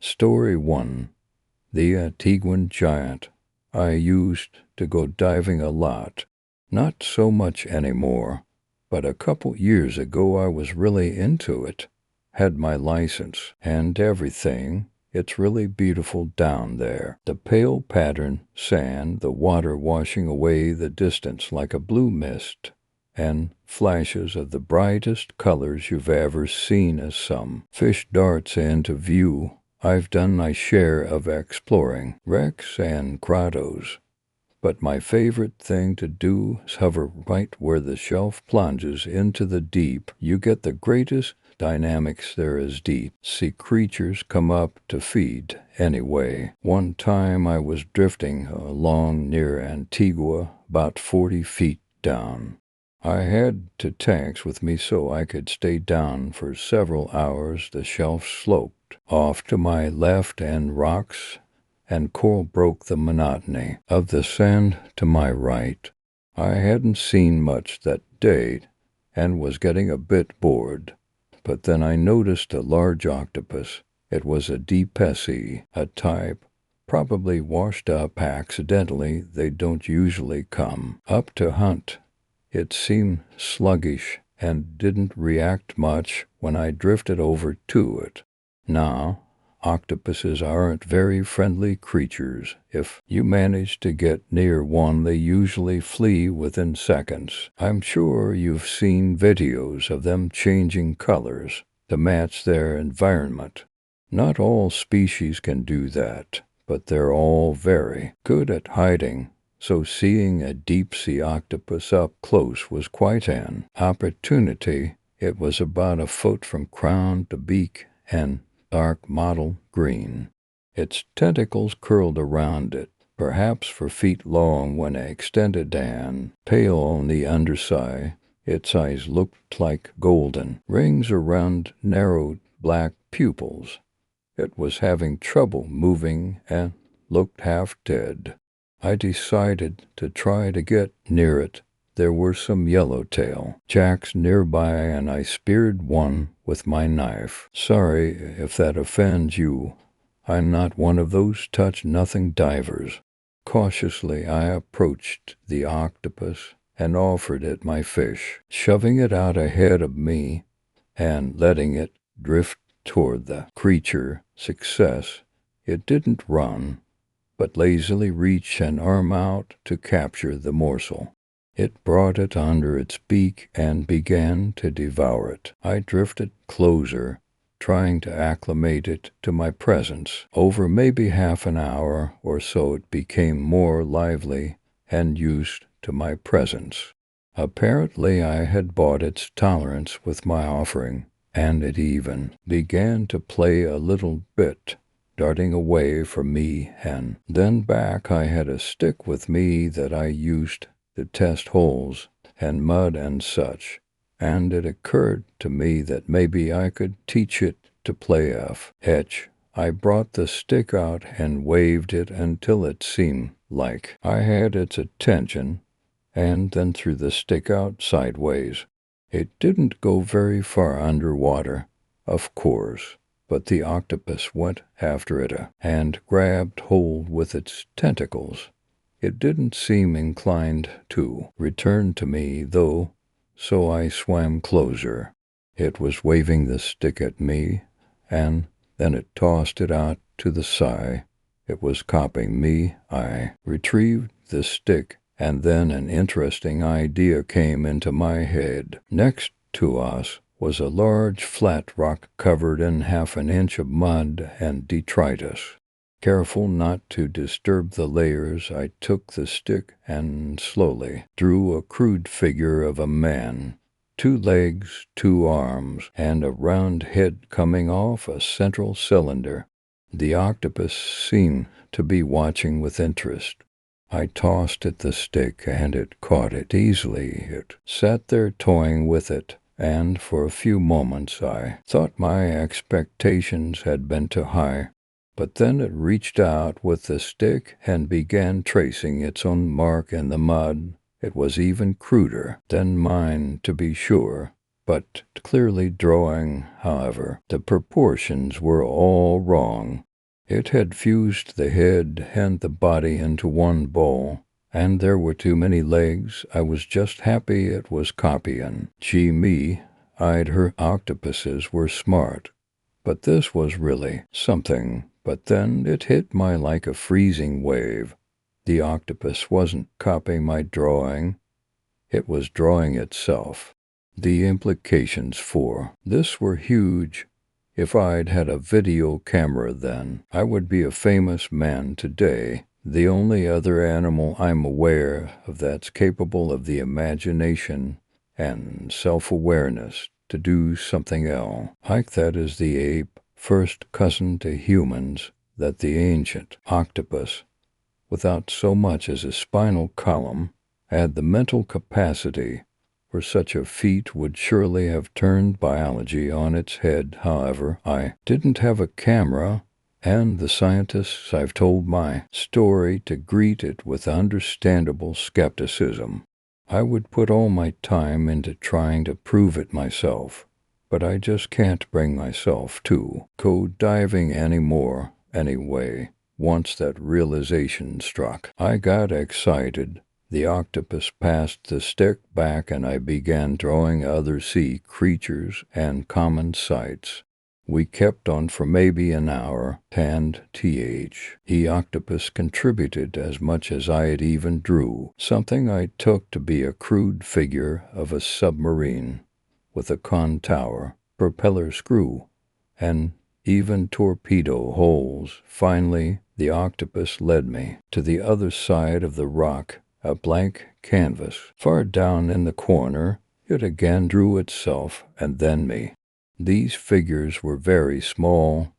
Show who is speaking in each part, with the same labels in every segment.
Speaker 1: Story 1. The Antiguan Giant. I used to go diving a lot. Not so much anymore, but a couple years ago I was really into it. Had my license and everything. It's really beautiful down there. The pale pattern sand, the water washing away the distance like a blue mist, and flashes of the brightest colors you've ever seen as some fish darts into view. I've done my share of exploring wrecks and grottos, but my favorite thing to do is hover right where the shelf plunges into the deep. You get the greatest dynamics there is deep. See creatures come up to feed anyway. One time I was drifting along near Antigua, about 40 feet down. I had 2 tanks with me so I could stay down for several hours. The shelf sloped off to my left and rocks and coral broke the monotony of the sand to my right. I hadn't seen much that day and was getting a bit bored, but then I noticed a large octopus. It was a defy, a type probably washed up accidentally. They don't usually come up to hunt. It seemed sluggish and didn't react much when I drifted over to it. Now, octopuses aren't very friendly creatures. If you manage to get near one, they usually flee within seconds. I'm sure you've seen videos of them changing colors to match their environment. Not all species can do that, but they're all very good at hiding. So seeing a deep-sea octopus up close was quite an opportunity. It was about a foot from crown to beak and dark mottled green. Its tentacles curled around it, perhaps for feet long when extended and pale on the underside. Its eyes looked like golden rings around narrowed black pupils. It was having trouble moving and looked half dead. I decided to try to get near it. There were some yellowtail jacks nearby and I speared one with my knife. Sorry if that offends you. I'm not one of those touch-nothing divers. Cautiously I approached the octopus and offered it my fish, shoving it out ahead of me and letting it drift toward the creature. Success. It didn't run, but lazily reached an arm out to capture the morsel. It brought it under its beak and began to devour it. I drifted closer, trying to acclimate it to my presence. Over maybe half an hour or so it became more lively and used to my presence. Apparently I had bought its tolerance with my offering, and it even began to play a little bit, darting away from me and then back. I had a stick with me that I used to test holes and mud and such, and it occurred to me that maybe I could teach it to play a fetch. I brought the stick out and waved it until it seemed like I had its attention, and then threw the stick out sideways. It didn't go very far underwater, of course, but the octopus went after it and grabbed hold with its tentacles. It didn't seem inclined to return to me, though, so I swam closer. It was waving the stick at me, and then it tossed it out to the side. It was copying me. I retrieved the stick, and then an interesting idea came into my head. Next to us was a large flat rock covered in half an inch of mud and detritus. Careful not to disturb the layers, I took the stick and slowly drew a crude figure of a man. 2 legs, 2 arms, and a round head coming off a central cylinder. The octopus seemed to be watching with interest. I tossed it the stick and it caught it easily. It sat there toying with it, and for a few moments I thought my expectations had been too high. But then it reached out with the stick and began tracing its own mark in the mud. It was even cruder than mine, to be sure, but clearly drawing. However, the proportions were all wrong. It had fused the head and the body into one ball, and there were too many legs. I was just happy it was copying. Gee me, I'd heard octopuses were smart, but this was really something. But then it hit me like a freezing wave. The octopus wasn't copying my drawing, it was drawing itself. The implications for this were huge. If I'd had a video camera then, I would be a famous man today. The only other animal I'm aware of that's capable of the imagination and self-awareness to do something else like that is the ape, first cousin to humans, that the ancient octopus, without so much as a spinal column, had the mental capacity for such a feat would surely have turned biology on its head. However, I didn't have a camera, and the scientists I've told my story to greet it with understandable skepticism. I would put all my time into trying to prove it myself, but I just can't bring myself to go diving anymore anyway. Once that realization struck, I got excited. The octopus passed the stick back and I began drawing other sea creatures and common sights. We kept on for maybe an hour, and the octopus contributed as much as I had even drew, something I took to be a crude figure of a submarine, with a con tower, propeller screw, and even torpedo holes. Finally, the octopus led me to the other side of the rock, a blank canvas. Far down in the corner, it again drew itself and then me. These figures were very small,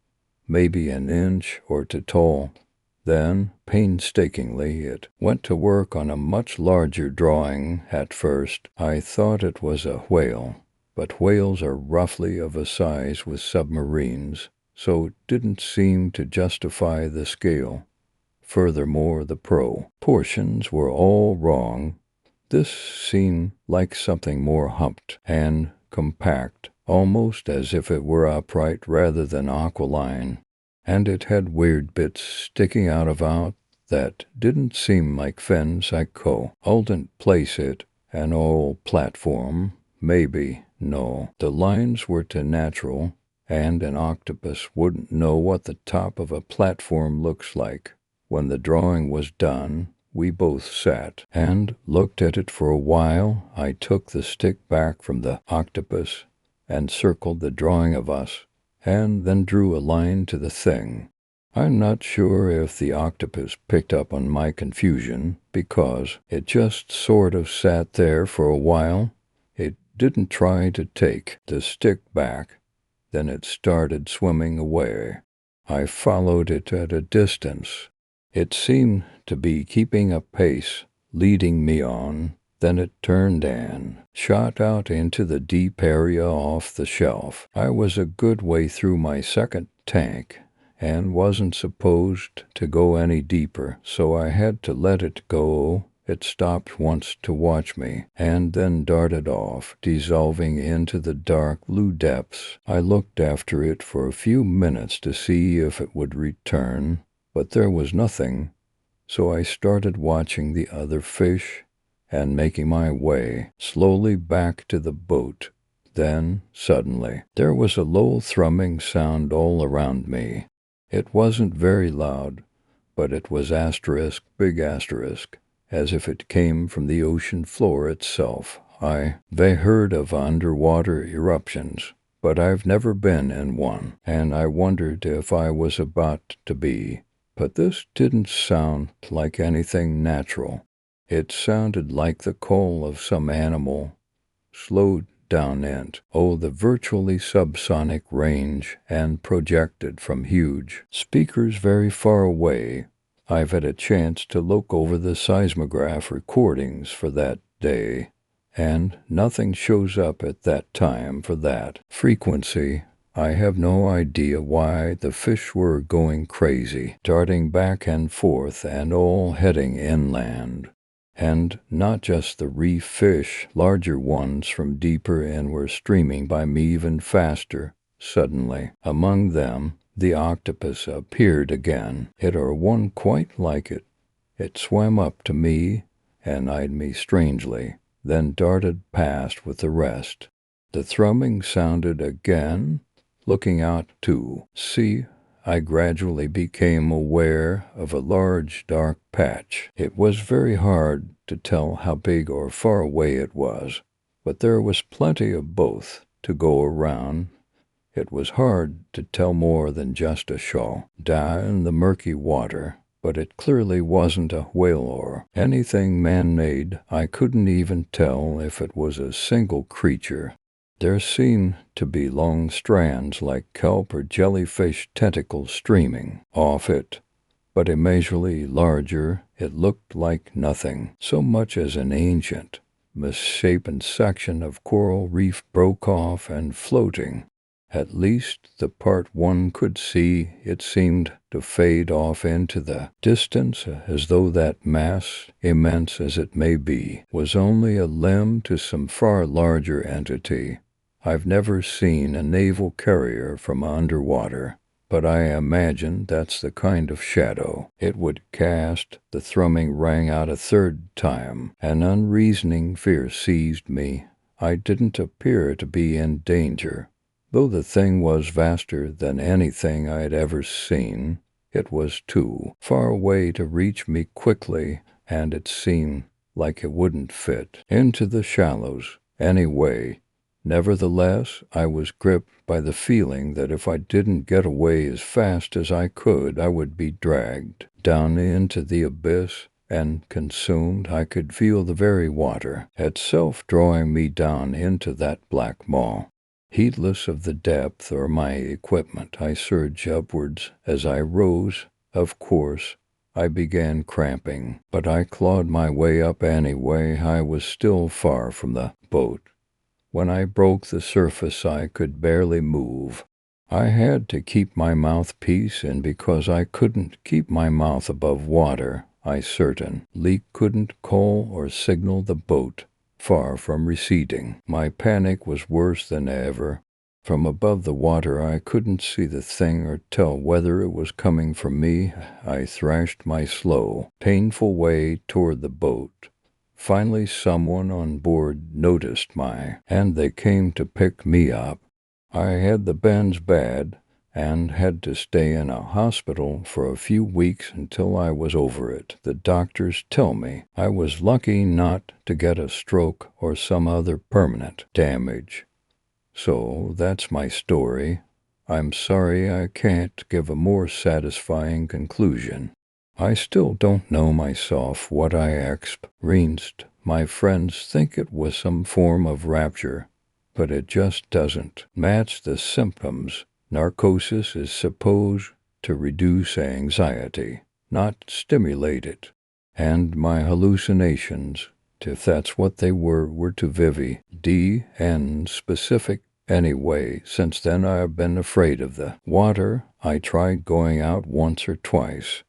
Speaker 1: maybe an inch or two tall. Then, painstakingly, it went to work on a much larger drawing. At first, I thought it was a whale, but whales are roughly of a size with submarines, so it didn't seem to justify the scale. Furthermore, the proportions were all wrong. This seemed like something more humped and compact, almost as if it were upright rather than aquiline, and it had weird bits sticking out that didn't seem like fins. I couldn't place it. An old platform, maybe. No, the lines were too natural, and an octopus wouldn't know what the top of a platform looks like. When the drawing was done, we both sat and looked at it for a while. I took the stick back from the octopus and circled the drawing of us, and then drew a line to the thing. I'm not sure if the octopus picked up on my confusion, because it just sort of sat there for a while. It didn't try to take the stick back. Then it started swimming away. I followed it at a distance. It seemed to be keeping a pace, leading me on. Then it turned and shot out into the deep area off the shelf. I was a good way through my second tank and wasn't supposed to go any deeper, so I had to let it go. It stopped once to watch me, and then darted off, dissolving into the dark blue depths. I looked after it for a few minutes to see if it would return, but there was nothing, so I started watching the other fish and making my way slowly back to the boat. Then, suddenly, there was a low thrumming sound all around me. It wasn't very loud, but it was big asterisk, as if it came from the ocean floor itself. They heard of underwater eruptions, but I've never been in one, and I wondered if I was about to be. But this didn't sound like anything natural. It sounded like the call of some animal, slowed down the virtually subsonic range and projected from huge speakers very far away. I've had a chance to look over the seismograph recordings for that day, and nothing shows up at that time for that frequency. I have no idea why the fish were going crazy, darting back and forth and all heading inland. And not just the reef fish, larger ones from deeper in were streaming by me even faster. Suddenly, among them, The octopus appeared again. It or one quite like it. It swam up to me and eyed me strangely, then darted past with the rest. The thrumming sounded again. Looking out to sea, I gradually became aware of a large dark patch. It was very hard to tell how big or far away it was, but there was plenty of both to go around. It was hard to tell more than just a shawl down in the murky water, but it clearly wasn't a whale or anything man-made. I couldn't even tell if it was a single creature. There seemed to be long strands like kelp or jellyfish tentacles streaming off it, but immeasurably larger. It looked like nothing so much as an ancient, misshapen section of coral reef broke off and floating. At least the part one could see, it seemed to fade off into the distance as though that mass, immense as it may be, was only a limb to some far larger entity. I've never seen a naval carrier from underwater, but I imagine that's the kind of shadow it would cast. The thrumming rang out a third time. An unreasoning fear seized me. I didn't appear to be in danger. Though the thing was vaster than anything I had ever seen, it was too far away to reach me quickly, and it seemed like it wouldn't fit into the shallows anyway. Nevertheless, I was gripped by the feeling that if I didn't get away as fast as I could, I would be dragged down into the abyss and consumed. I could feel the very water itself drawing me down into that black maw. Heedless of the depth or my equipment, I surged upwards. As I rose, of course, I began cramping, but I clawed my way up anyway. I was still far from the boat. When I broke the surface, I could barely move. I had to keep my mouthpiece in because I couldn't keep my mouth above water. I certainly couldn't call or signal the boat. Far from receding, my panic was worse than ever. From above the water I couldn't see the thing or tell whether it was coming from me. I thrashed my slow, painful way toward the boat. Finally someone on board noticed and they came to pick me up. I had the bends bad and had to stay in a hospital for a few weeks until I was over it. The doctors tell me I was lucky not to get a stroke or some other permanent damage. So that's my story. I'm sorry I can't give a more satisfying conclusion. I still don't know myself what I experienced. My friends think it was some form of rapture, but it just doesn't match the symptoms. Narcosis is supposed to reduce anxiety, not stimulate it. And my hallucinations, if that's what they were too vivid and specific. Anyway, since then I've been afraid of the water. I tried going out once or twice,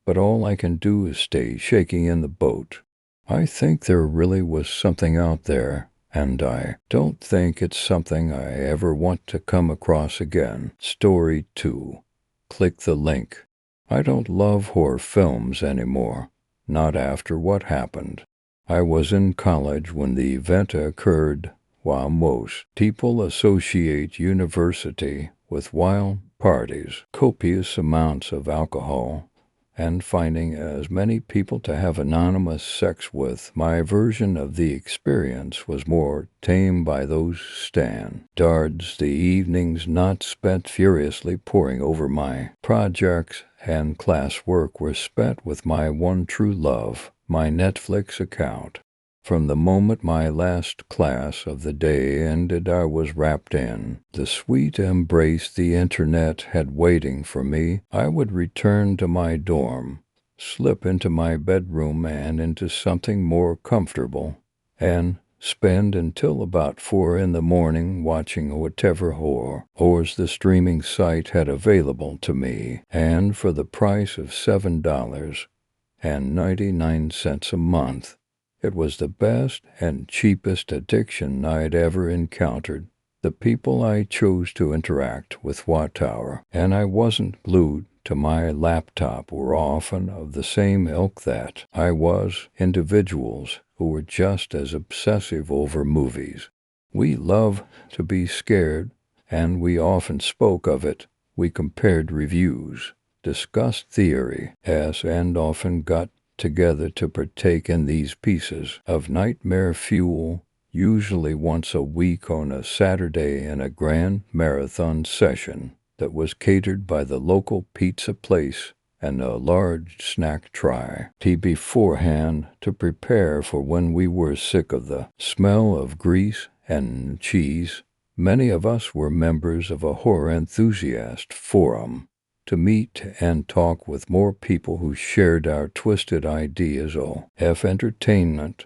Speaker 1: but all I can do is stay shaking in the boat. I think there really was something out there, and I don't think it's something I ever want to come across again. Story 2. Click the link. I don't love horror films anymore, not after what happened. I was in college when the event occurred. While most people associate university with wild parties, copious amounts of alcohol, and finding as many people to have anonymous sex with, my version of the experience was more tame by those standards. The evenings not spent furiously poring over my projects and classwork were spent with my one true love, my Netflix account. From the moment my last class of the day ended, I was wrapped in the sweet embrace the internet had waiting for me. I would return to my dorm, slip into my bedroom and into something more comfortable, and spend until about 4 in the morning watching whatever horrors the streaming site had available to me, and for the price of $7.99 a month. It was the best and cheapest addiction I'd ever encountered. the people I chose to interact with Wattower, and I wasn't glued to my laptop, were often of the same ilk that I was, individuals who were just as obsessive over movies. We love to be scared, and we often spoke of it. We compared reviews, discussed theory, and often got together to partake in these pieces of nightmare fuel, usually once a week on a Saturday in a grand marathon session that was catered by the local pizza place and a large snack tray beforehand to prepare for when we were sick of the smell of grease and cheese. Many of us were members of a horror enthusiast forum to meet and talk with more people who shared our twisted ideas of entertainment.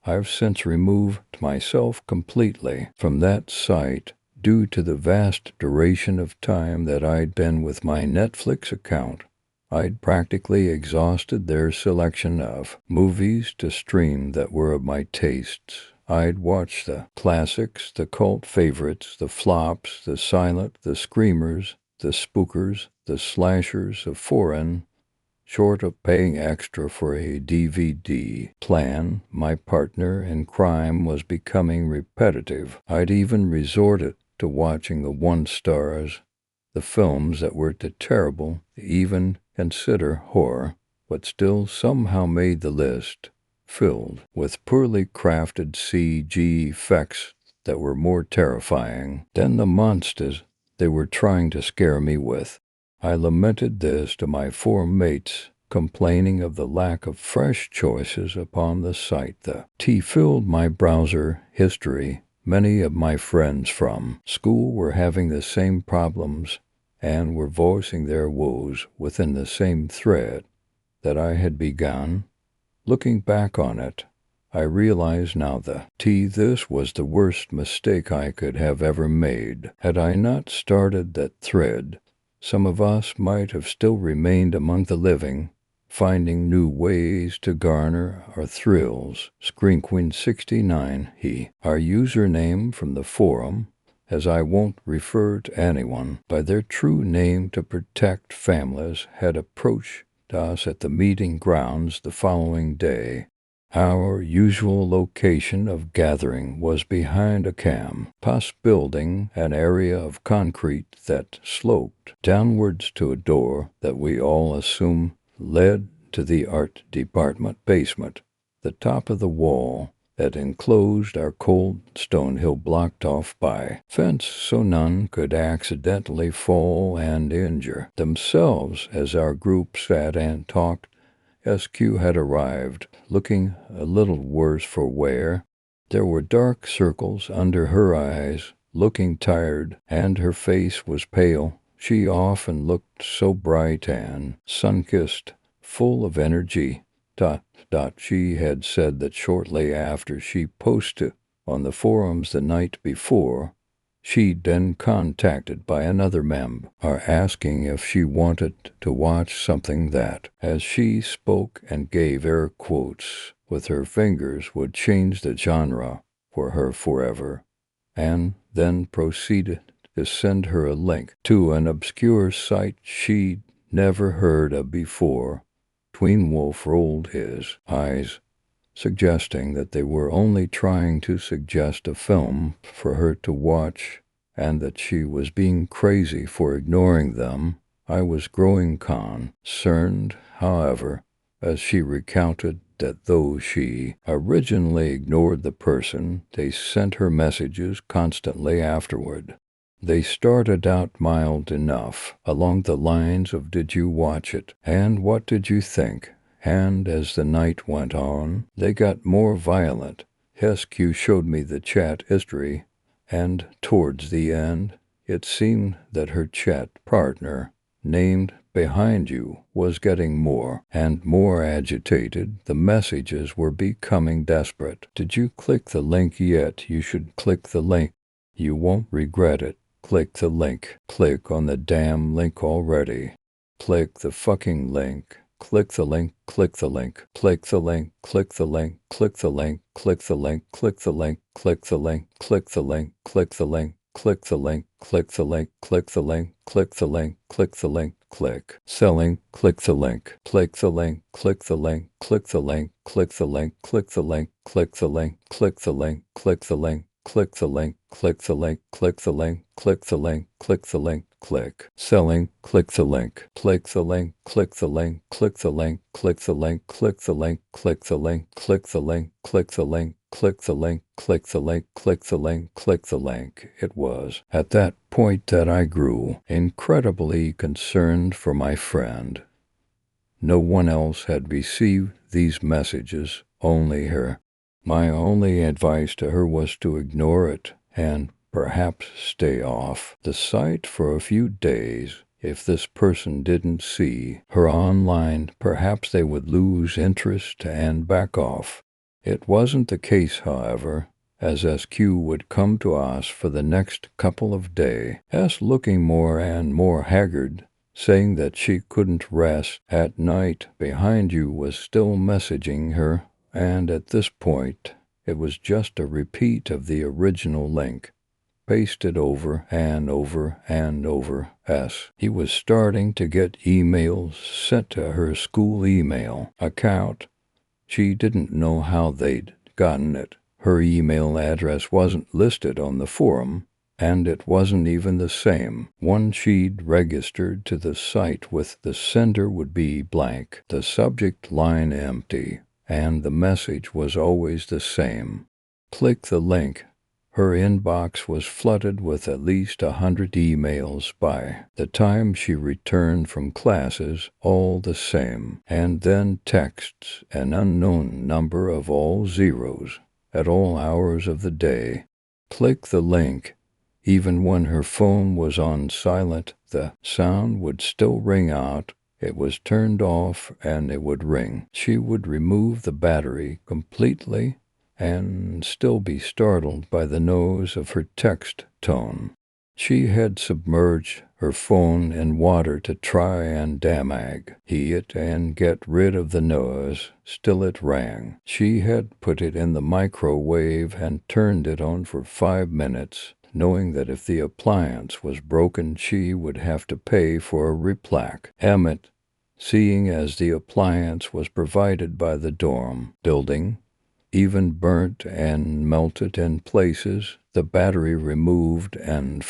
Speaker 1: I've since removed myself completely from that site due to the vast duration of time that I'd been with my Netflix account. I'd practically exhausted their selection of movies to stream that were of my tastes. I'd watched the classics, the cult favorites, the flops, the silent, the screamers, the spookers, the slashers of foreign. Short of paying extra for a DVD plan, my partner in crime was becoming repetitive. I'd even resorted to watching the one-stars, the films that were too terrible to even consider horror, but still somehow made the list, filled with poorly crafted CG effects that were more terrifying than the monsters they were trying to scare me with. I lamented this to my four mates, complaining of the lack of fresh choices upon the site. The filled my browser history. Many of my friends from school were having the same problems and were voicing their woes within the same thread that I had begun. Looking back on it, I realize now this was the worst mistake I could have ever made. Had I not started that thread, some of us might have still remained among the living, finding new ways to garner our thrills. Scream Queen 69, our username from the forum, as I won't refer to anyone by their true name to protect families, had approached us at the meeting grounds the following day. Our usual location of gathering was behind a campus building, an area of concrete that sloped downwards to a door that we all assumed led to the art department basement. The top of the wall that enclosed our cold stone hill blocked off by fence so none could accidentally fall and injure themselves. As our group sat and talked, SQ had arrived, looking a little worse for wear. There were dark circles under her eyes, looking tired, and her face was pale. She often looked so bright and sun-kissed, full of energy. She had said that shortly after she posted on the forums the night before, she'd been contacted by another member, asking if she wanted to watch something that, as she spoke and gave air quotes with her fingers, would change the genre for her forever, and then proceeded to send her a link to an obscure site she'd never heard of before. Tween Wolf rolled his eyes, suggesting that they were only trying to suggest a film for her to watch and that she was being crazy for ignoring them. I was growing concerned, however, as she recounted that though she originally ignored the person, they sent her messages constantly afterward. They started out mild enough, along the lines of "Did you watch it? And what did you think?" And as the night went on, they got more violent. SQ showed me the chat history, and towards the end, it seemed that her chat partner, named Behind You, was getting more and more agitated. The messages were becoming desperate. "Did you click the link yet? You should click the link. You won't regret it. Click the link. Click on the damn link already. Click the fucking link. Click the link. Click the link. Click the link. Click the link. Click the link. Click the link. Click the link. Click the link. Click the link. Click the link. click the link, click the link, click the link, click the link, click the link, click. Selling, click the link, click the link, click the link, click the link, click the link, click the link, click the link, click the link, click the link, click the link, click the link, click the link, click the link, click the link, click. Selling, click the link, click the link, click the link, click the link, click the link, click the link, click the link, click the link, click the link, click the link, click the link, click the link, click the link. It was at that point that I grew incredibly concerned for my friend. No one else had received these messages, only her. My only advice to her was to ignore it and perhaps stay off the site for a few days. If this person didn't see her online, perhaps they would lose interest and back off. It wasn't the case, however, as SQ would come to us for the next couple of days, looking more and more haggard, saying that she couldn't rest at night. Behind you was still messaging her, and at this point it was just a repeat of the original link, pasted over and over and over. He was starting to get emails sent to her school email account. She didn't know how they'd gotten it. Her email address wasn't listed on the forum, and it wasn't even the same one she'd registered to the site with. The sender would be blank, the subject line empty, and the message was always the same. Click the link. Her inbox was flooded with at least 100 emails by the time she returned from classes, all the same, and then texts, an unknown number of all zeros, at all hours of the day. Click the link. Even when her phone was on silent, the sound would still ring out. It was turned off and it would ring. She would remove the battery completely and still be startled by the noise of her text tone. She had submerged her phone in water to try and damage it and get rid of the noise. Still it rang. She had put it in the microwave and turned it on for 5 minutes, knowing that if the appliance was broken she would have to pay for a replace. Emmett, seeing as the appliance was provided by the dorm building, even burnt and melted in places, the battery removed and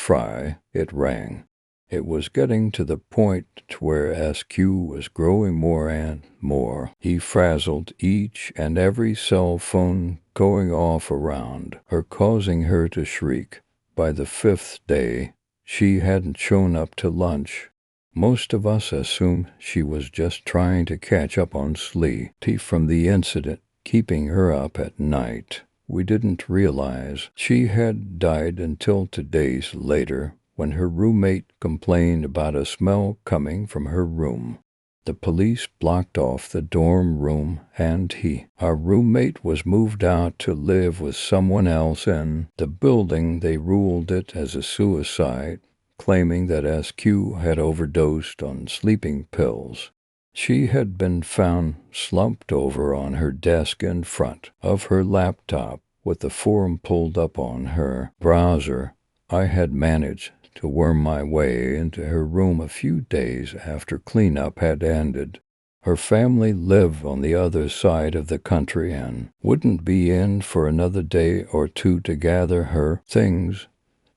Speaker 1: it rang. It was getting to the point where SQ was growing more and more. He frazzled each and every cell phone going off around her, causing her to shriek. By the 5th day, she hadn't shown up to lunch. Most of us assumed she was just trying to catch up on sleep from the incident keeping her up at night. We didn't realize she had died until 2 days later, when her roommate complained about a smell coming from her room. The police blocked off the dorm room, and our roommate, was moved out to live with someone else in the building. They ruled it as a suicide, claiming that SQ had overdosed on sleeping pills. She had been found slumped over on her desk in front of her laptop, with the forum pulled up on her browser. I had managed to worm my way into her room a few days after cleanup had ended. Her family lived on the other side of the country and wouldn't be in for another day or two to gather her things,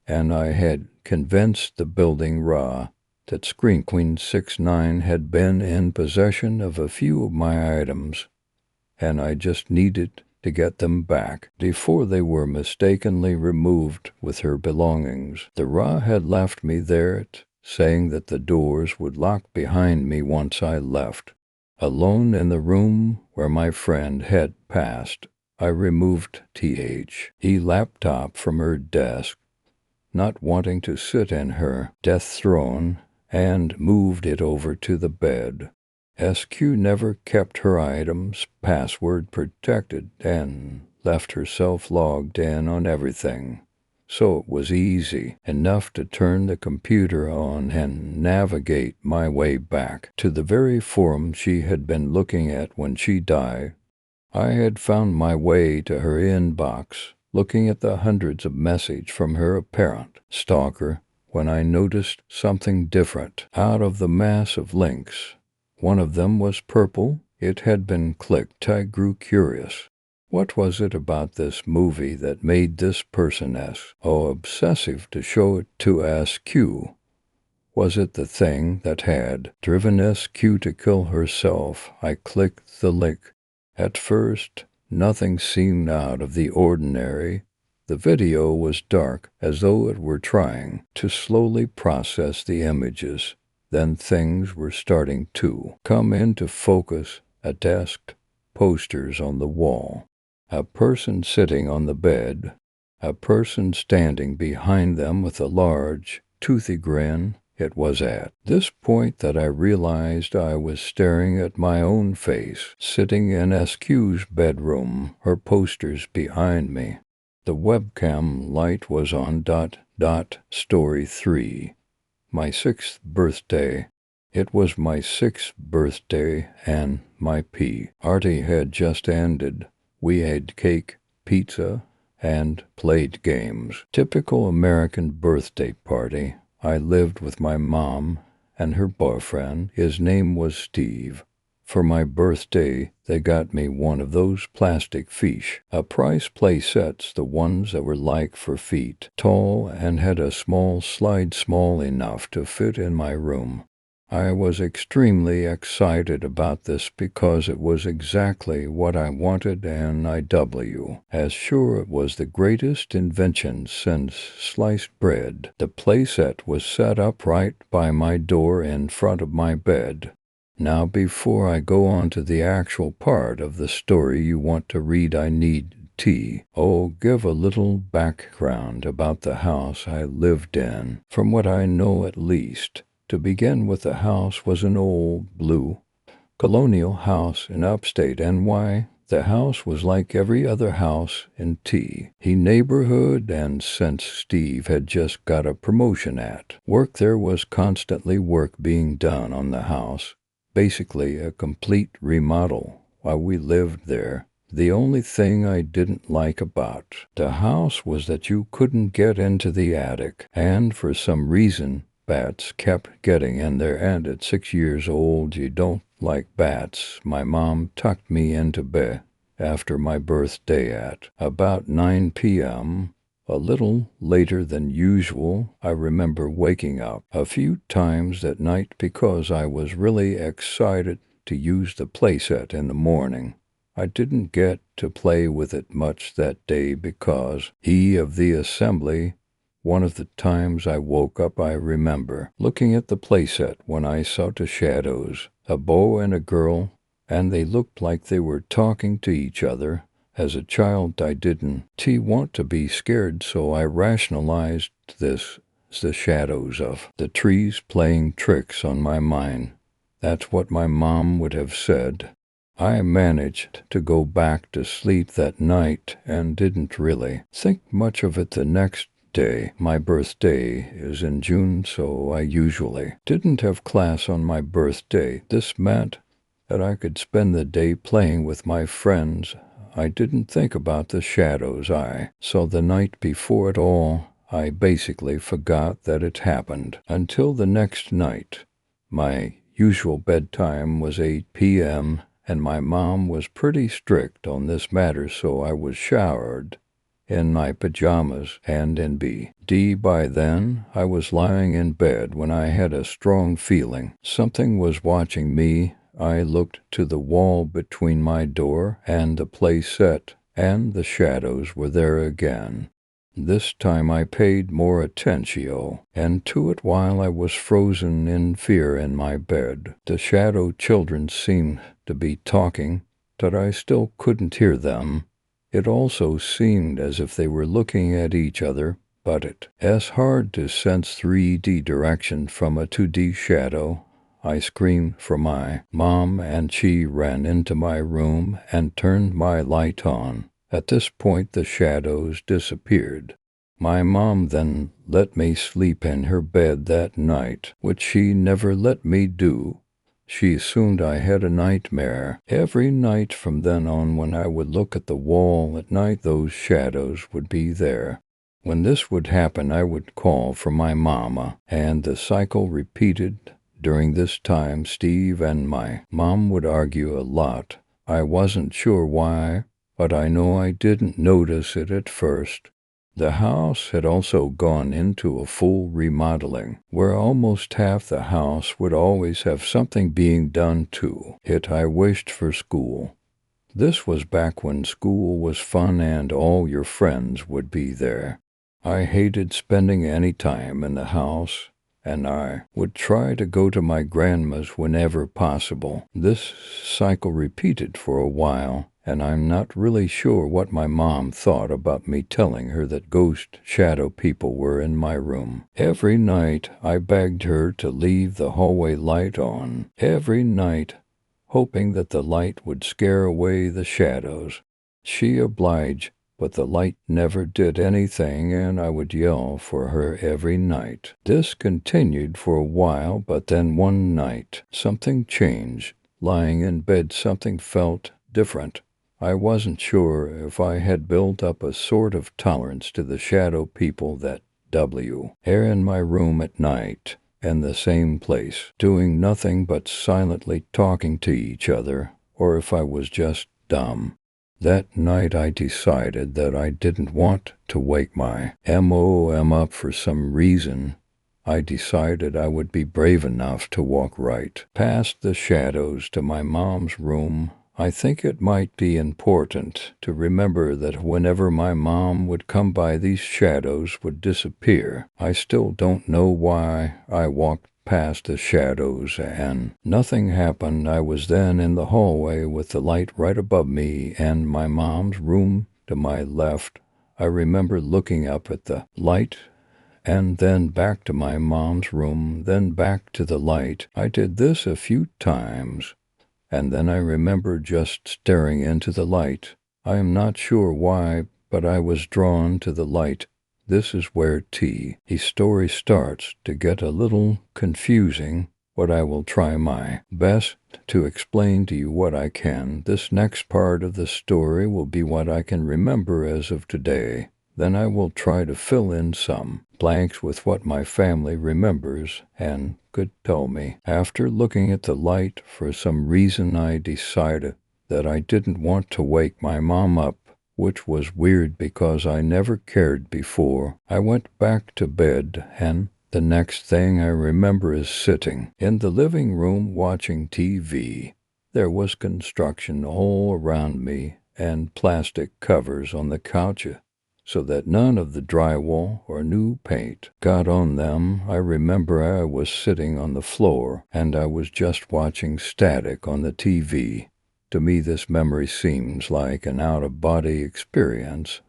Speaker 1: and I had convinced the building that Scream Queen 69 had been in possession of a few of my items, and I just needed to get them back before they were mistakenly removed with her belongings. The Ra had left me there, saying that the doors would lock behind me once I left. Alone in the room where my friend had passed, I removed laptop from her desk, not wanting to sit in her death throne, and moved it over to the bed. SQ never kept her items password protected and left herself logged in on everything, so it was easy enough to turn the computer on and navigate my way back to the very forum she had been looking at when she died. I had found my way to her inbox looking at the hundreds of messages from her apparent stalker, when I noticed something different. Out of the mass of links, one of them was purple. It had been clicked. I grew curious. What was it about this movie that made this person obsessive to show it to SQ? Was it the thing that had driven SQ to kill herself? I clicked the link. At first, nothing seemed out of the ordinary. The video was dark, as though it were trying to slowly process the images. Then things were starting to come into focus. A desk, posters on the wall, a person sitting on the bed, a person standing behind them with a large, toothy grin. It was at this point that I realized I was staring at my own face, sitting in SQ's bedroom, her posters behind me. The webcam light was on. Story 3. My 6th birthday. It was my 6th birthday, and my party had just ended. We had cake, pizza, and played games. Typical American birthday party. I lived with my mom and her boyfriend. His name was Steve. For my birthday, they got me one of those plastic fish, a prize play sets, the ones that were like 4 feet tall and had a small slide small enough to fit in my room. I was extremely excited about this because it was exactly what I wanted, and as sure it was the greatest invention since sliced bread. The playset was set up right by my door in front of my bed. Now, before I go on to the actual part of the story you want to read, I need to give a little background about the house I lived in, from what I know at least. To begin with, the house was an old blue colonial house in upstate NY. The house was like every other house in the neighborhood, and since Steve had just got a promotion at work, there was constantly work being done on the house. Basically a complete remodel while we lived there. The only thing I didn't like about the house was that you couldn't get into the attic, and for some reason bats kept getting in there, and at 6 years old you don't like bats. My mom tucked me into bed after my birthday at about 9 p.m. A little later than usual. I remember waking up a few times that night because I was really excited to use the playset in the morning. I didn't get to play with it much that day because of the assembly. One of the times I woke up, I remember looking at the playset when I saw 2 shadows, a boy and a girl, and they looked like they were talking to each other. As a child, I didn't want to be scared, so I rationalized this as the shadows of the trees playing tricks on my mind. That's what my mom would have said. I managed to go back to sleep that night and didn't really think much of it the next day. My birthday is in June, so I usually didn't have class on my birthday. This meant that I could spend the day playing with my friends. I didn't think about the shadows I saw the night before at all. I basically forgot that it happened until the next night. My usual bedtime was 8 p.m., and my mom was pretty strict on this matter, so I was showered in my pajamas and in bed. By then, I was lying in bed when I had a strong feeling something was watching me. I looked to the wall between my door and the playset, and the shadows were there again. This time I paid more attention and to it while I was frozen in fear in my bed. The shadow children seemed to be talking, but I still couldn't hear them. It also seemed as if they were looking at each other, but it's hard to sense 3D direction from a 2D shadow. I screamed for my mom, and she ran into my room and turned my light on. At this point, the shadows disappeared. My mom then let me sleep in her bed that night, which she never let me do. She assumed I had a nightmare. Every night from then on, when I would look at the wall at night, those shadows would be there. When this would happen, I would call for my mama, and the cycle repeated. During this time, Steve and my mom would argue a lot. I wasn't sure why, but I know I didn't notice it at first. The house had also gone into a full remodeling, where almost half the house would always have something being done to it. I wished for school. This was back when school was fun and all your friends would be there. I hated spending any time in the house, and I would try to go to my grandma's whenever possible. This cycle repeated for a while, and I'm not really sure what my mom thought about me telling her that ghost shadow people were in my room. Every night I begged her to leave the hallway light on. Every night, hoping that the light would scare away the shadows. She obliged, but the light never did anything, and I would yell for her every night. This continued for a while, but then one night something changed. Lying in bed, something felt different. I wasn't sure if I had built up a sort of tolerance to the shadow people that were in my room at night, in the same place, doing nothing but silently talking to each other, or if I was just dumb. That night I decided that I didn't want to wake my mom up for some reason. I decided I would be brave enough to walk right past the shadows to my mom's room. I think it might be important to remember that whenever my mom would come by, these shadows would disappear. I still don't know why I walked past the shadows and nothing happened. I was then in the hallway with the light right above me and my mom's room to my left. I remember looking up at the light and then back to my mom's room, then back to the light. I did this a few times, and then I remember just staring into the light. I am not sure why, but I was drawn to the light. This is where the story starts to get a little confusing, but I will try my best to explain to you what I can. This next part of the story will be what I can remember as of today. Then I will try to fill in some blanks with what my family remembers and could tell me. After looking at the light, for some reason I decided that I didn't want to wake my mom up, which was weird because I never cared before. I went back to bed, and the next thing I remember is sitting in the living room watching TV. There was construction all around me and plastic covers on the couch, so that none of the drywall or new paint got on them. I remember I was sitting on the floor and I was just watching static on the TV. To me, this memory seems like an out-of-body experience.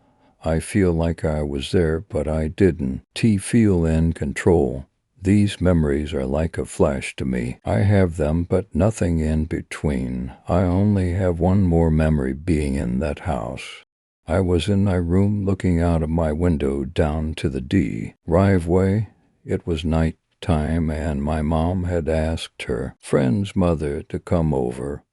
Speaker 1: I feel like I was there, but I didn't feel in control. These memories are like a flash to me. I have them, but nothing in between. I only have one more memory being in that house. I was in my room looking out of my window down to the driveway. It was night time, and my mom had asked her friend's mother to come over.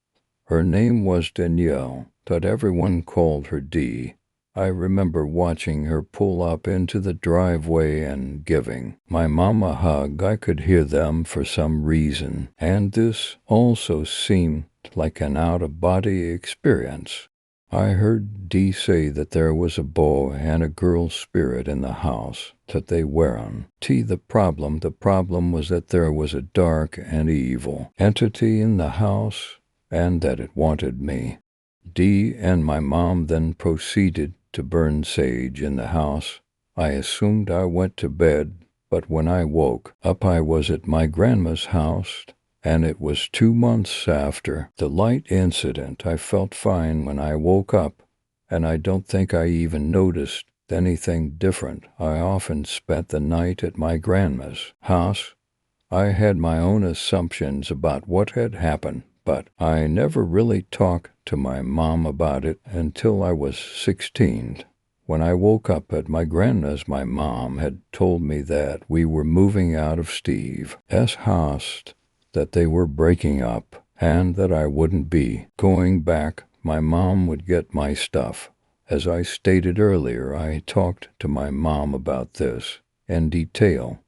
Speaker 1: Her name was Danielle, but everyone called her Dee. I remember watching her pull up into the driveway and giving my mom a hug. I could hear them for some reason, and this also seemed like an out-of-body experience. I heard Dee say that there was a boy and a girl spirit in the house, that they weren't. The problem was that there was a dark and evil entity in the house, and that it wanted me. Dee and my mom then proceeded to burn sage in the house. I assumed I went to bed, but when I woke up I was at my grandma's house, and it was 2 months after the light incident. I felt fine when I woke up, and I don't think I even noticed anything different. I often spent the night at my grandma's house. I had my own assumptions about what had happened, but I never really talked to my mom about it until I was 16. When I woke up at my grandma's, my mom had told me that we were moving out of Steve's house. that they were breaking up and that I wouldn't be going back. My mom would get my stuff. As I stated earlier, I talked to my mom about this in detail.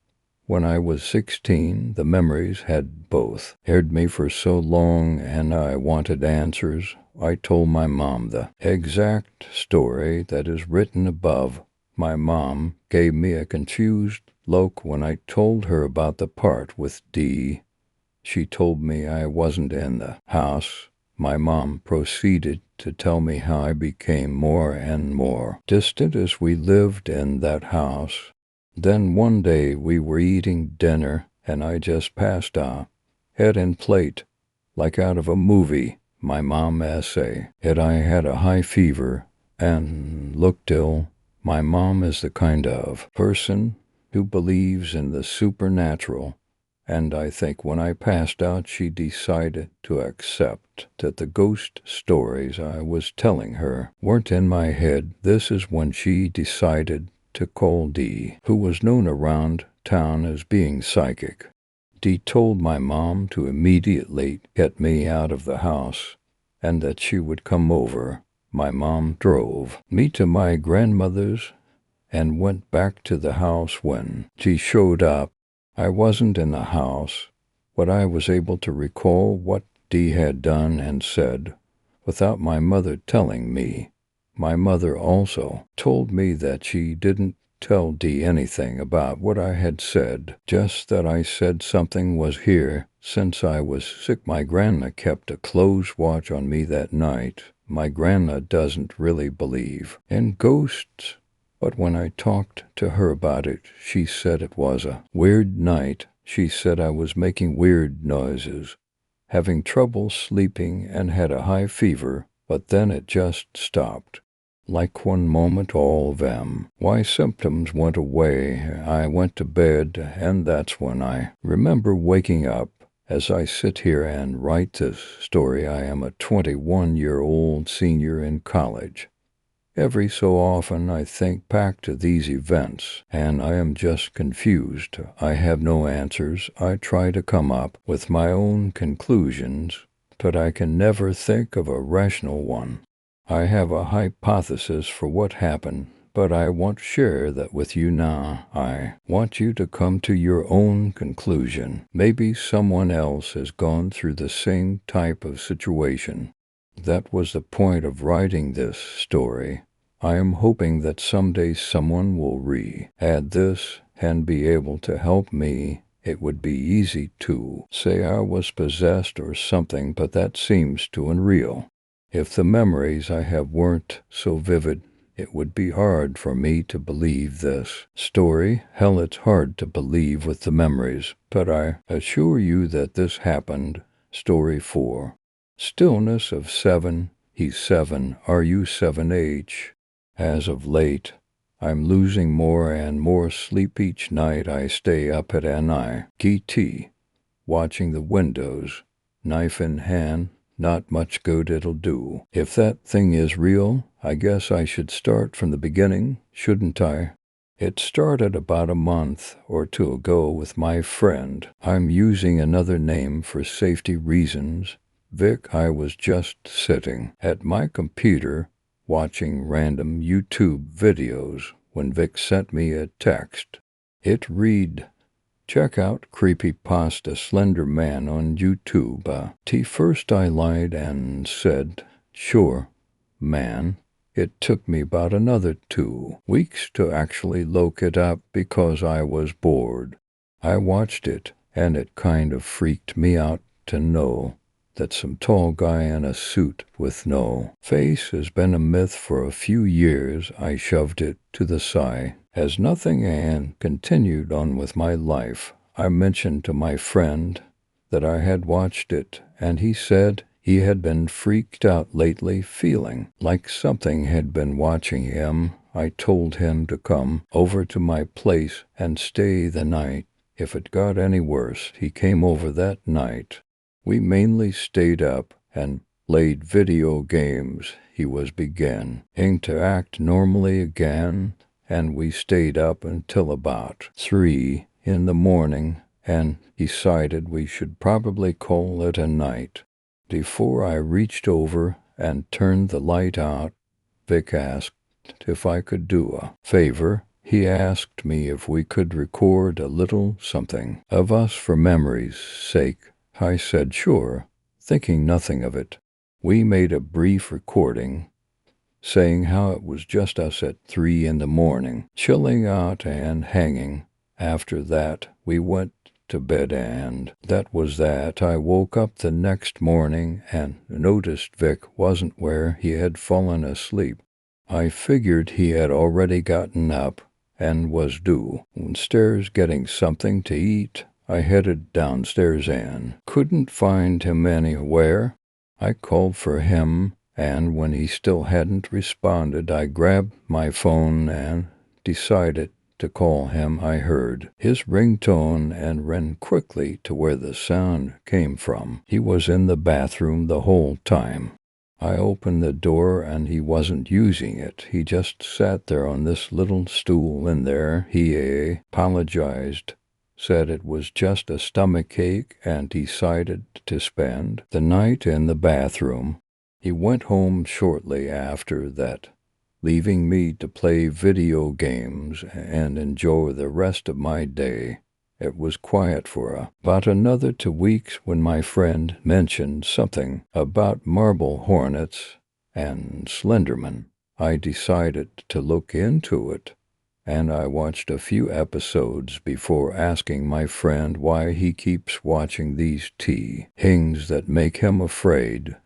Speaker 1: When I was 16, the memories had both scared me for so long, and I wanted answers. I told my mom the exact story that is written above. My mom gave me a confused look when I told her about the part with D. She told me I wasn't in the house. My mom proceeded to tell me how I became more and more distant as we lived in that house. Then one day we were eating dinner, and I just passed out, head and plate, like out of a movie. My mom essay, yet I had a high fever and looked ill. My mom is the kind of person who believes in the supernatural, and I think when I passed out she decided to accept that the ghost stories I was telling her weren't in my head. This is when she decided to call D, who was known around town as being psychic. D told my mom to immediately get me out of the house and that she would come over. My mom drove me to my grandmother's and went back to the house. When she showed up, I wasn't in the house, but I was able to recall what D had done and said without my mother telling me. My mother also told me that she didn't tell D anything about what I had said, just that I said something was here. Since I was sick, my grandma kept a close watch on me that night. My grandma doesn't really believe in ghosts, but when I talked to her about it, she said it was a weird night. She said I was making weird noises, having trouble sleeping, and had a high fever, but then it just stopped. Like one moment all of them, symptoms went away. I went to bed, and that's when I remember waking up. As I sit here and write this story, I am a 21-year-old senior in college. Every so often I think back to these events, and I am just confused. I have no answers. I try to come up with my own conclusions, but I can never think of a rational one. I have a hypothesis for what happened, but I won't share that with you now. I want you to come to your own conclusion. Maybe someone else has gone through the same type of situation. That was the point of writing this story. I am hoping that someday someone will read this and be able to help me. It would be easy to say I was possessed or something, but that seems too unreal. If the memories I have weren't so vivid, it would be hard for me to believe this story. Hell, it's hard to believe with the memories, but I assure you that this happened. Story 4. Stillness of 7. He's 7. Are you 7H? As of late, I'm losing more and more sleep each night. I stay up at night, watching the windows, knife in hand. Not much good it'll do. If that thing is real, I guess I should start from the beginning, shouldn't I? It started about a month or two ago with my friend. I'm using another name for safety reasons. Vic. I was just sitting at my computer watching random YouTube videos when Vic sent me a text. It read, "Check out Creepypasta Slender Man on YouTube." First I lied and said, "Sure, man." It took me about another 2 weeks to actually look it up because I was bored. I watched it, and it kind of freaked me out to know that some tall guy in a suit with no face has been a myth for a few years. I shoved it to the side as nothing and continued on with my life. I mentioned to my friend that I had watched it, and he said he had been freaked out lately, feeling like something had been watching him. I told him to come over to my place and stay the night. If it got any worse, he came over that night. We mainly stayed up and played video games. He was beginning to act normally again, and we stayed up until about 3 in the morning, and decided we should probably call it a night. Before I reached over and turned the light out, Vic asked if I could do a favor. He asked me if we could record a little something of us for memory's sake. I said sure, thinking nothing of it. We made a brief recording, saying how it was just us at 3 in the morning, chilling out and hanging. After that, we went to bed, and that was that. I woke up the next morning and noticed Vic wasn't where he had fallen asleep. I figured he had already gotten up and was downstairs getting something to eat. I headed downstairs and couldn't find him anywhere. I called for him, and when he still hadn't responded, I grabbed my phone and decided to call him. I heard his ringtone and ran quickly to where the sound came from. He was in the bathroom the whole time. I opened the door and he wasn't using it. He just sat there on this little stool in there. He apologized, said it was just a stomachache, and decided to spend the night in the bathroom. He went home shortly after that, leaving me to play video games and enjoy the rest of my day. It was quiet for about another 2 weeks when my friend mentioned something about marble hornets and Slenderman. I decided to look into it, and I watched a few episodes before asking my friend why he keeps watching these things that make him afraid.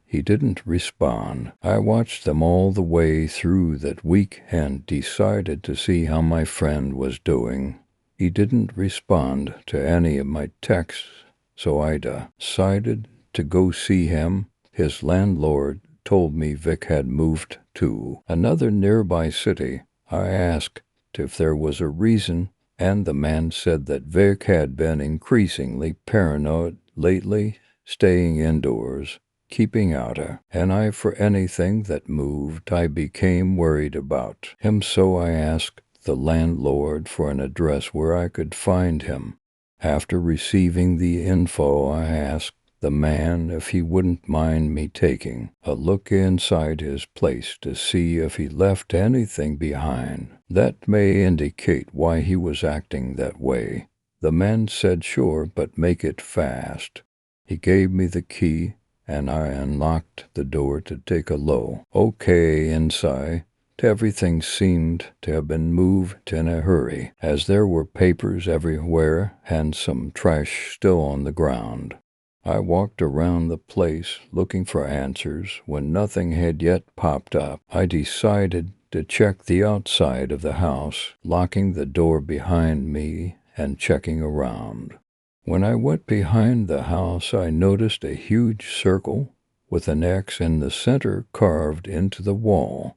Speaker 1: He didn't respond. I watched them all the way through that week and decided to see how my friend was doing. He didn't respond to any of my texts, so I decided to go see him. His landlord told me Vic had moved to another nearby city. I asked if there was a reason, and the man said that Vic had been increasingly paranoid lately, staying indoors, keeping out an eye for anything that moved. I became worried about him, so I asked the landlord for an address where I could find him. After receiving the info, I asked the man if he wouldn't mind me taking a look inside his place to see if he left anything behind that may indicate why he was acting that way. The man said sure, but make it fast. He gave me the key, and I unlocked the door to take a look. Okay, inside, everything seemed to have been moved in a hurry, as there were papers everywhere and some trash still on the ground. I walked around the place looking for answers. When nothing had yet popped up, I decided to check the outside of the house, locking the door behind me and checking around. When I went behind the house, I noticed a huge circle with an X in the center carved into the wall.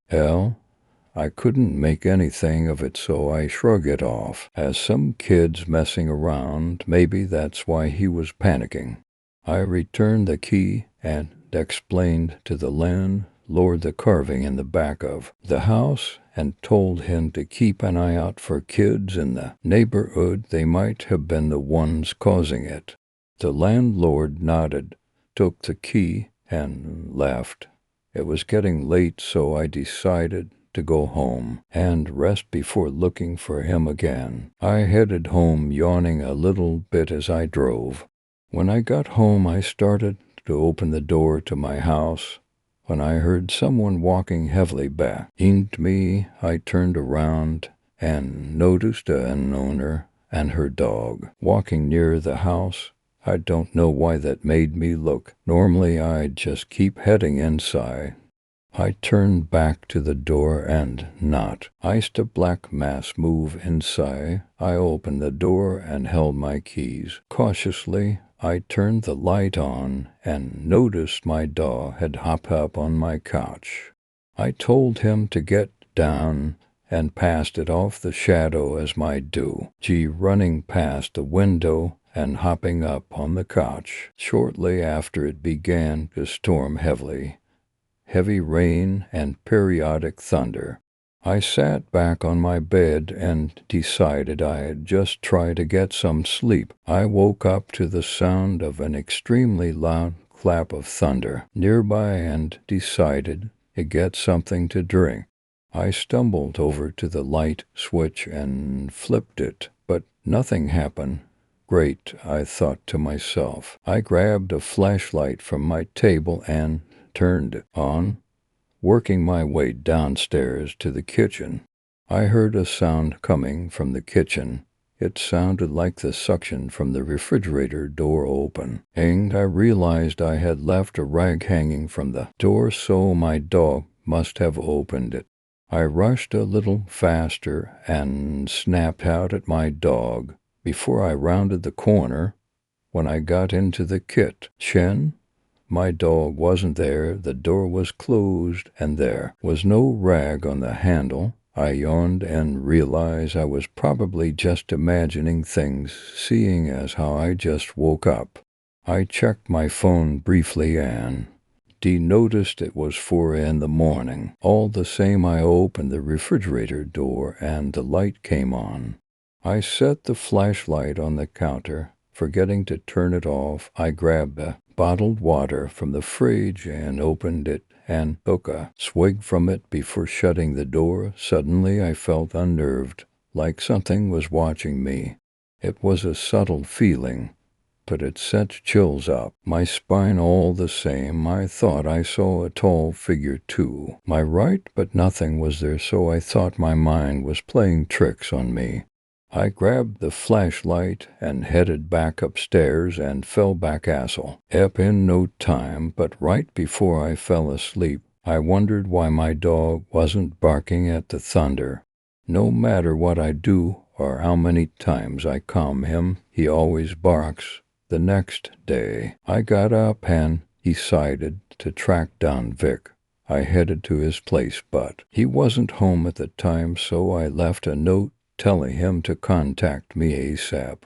Speaker 1: I couldn't make anything of it, so I shrugged it off as some kids messing around. Maybe that's why he was panicking. I returned the key and explained to the landlord the carving in the back of the house and told him to keep an eye out for kids in the neighborhood. They might have been the ones causing it. The landlord nodded, took the key, and left. It was getting late, so I decided to go home and rest before looking for him again. I headed home, yawning a little bit as I drove. When I got home, I started to open the door to my house when I heard someone walking heavily behind me. I turned around and noticed an owner and her dog walking near the house. I don't know why that made me look. Normally, I'd just keep heading inside. I turned back to the door and iced a black mass move inside. I opened the door and held my keys. Cautiously, I turned the light on and noticed my dog had hopped up on my couch. I told him to get down and passed it off the shadow as my running past the window and hopping up on the couch. Shortly after, it began to storm heavily. Heavy rain and periodic thunder. I sat back on my bed and decided I'd just try to get some sleep. I woke up to the sound of an extremely loud clap of thunder nearby and decided to get something to drink. I stumbled over to the light switch and flipped it, but nothing happened. Great, I thought to myself. I grabbed a flashlight from my table and turned it on. Working my way downstairs to the kitchen, I heard a sound coming from the kitchen. It sounded like the suction from the refrigerator door open, and I realized I had left a rag hanging from the door, so my dog must have opened it. I rushed a little faster and snapped out at my dog before I rounded the corner. When I got into the kitchen, my dog wasn't there, the door was closed, and there was no rag on the handle. I yawned and realized I was probably just imagining things, seeing as how I just woke up. I checked my phone briefly and noticed it was 4 in the morning. All the same, I opened the refrigerator door and the light came on. I set the flashlight on the counter. Forgetting to turn it off, I grabbed a bottled water from the fridge and opened it and took a swig from it before shutting the door. Suddenly I felt unnerved, like something was watching me. It was a subtle feeling, but it sent chills up my spine all the same. I thought I saw a tall figure to my right, but nothing was there, so I thought my mind was playing tricks on me. I grabbed the flashlight and headed back upstairs and fell back asleep in no time, but right before I fell asleep, I wondered why my dog wasn't barking at the thunder. No matter what I do or how many times I calm him, he always barks. The next day, I got up and decided to track down Vic. I headed to his place, but he wasn't home at the time, so I left a note telling him to contact me ASAP.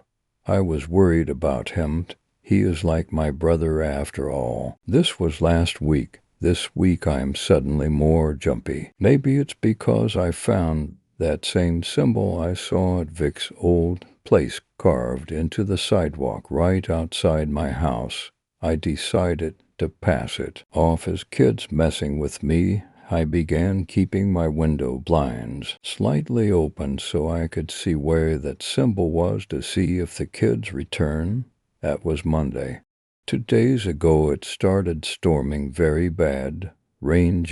Speaker 1: I was worried about him. He is like my brother after all. This was last week. This week I am suddenly more jumpy. Maybe it's because I found that same symbol I saw at Vic's old place carved into the sidewalk right outside my house. I decided to pass it off as kids messing with me. I began keeping my window blinds slightly open so I could see where that symbol was to see if the kids return. That was Monday. 2 days ago it started storming very bad. Rain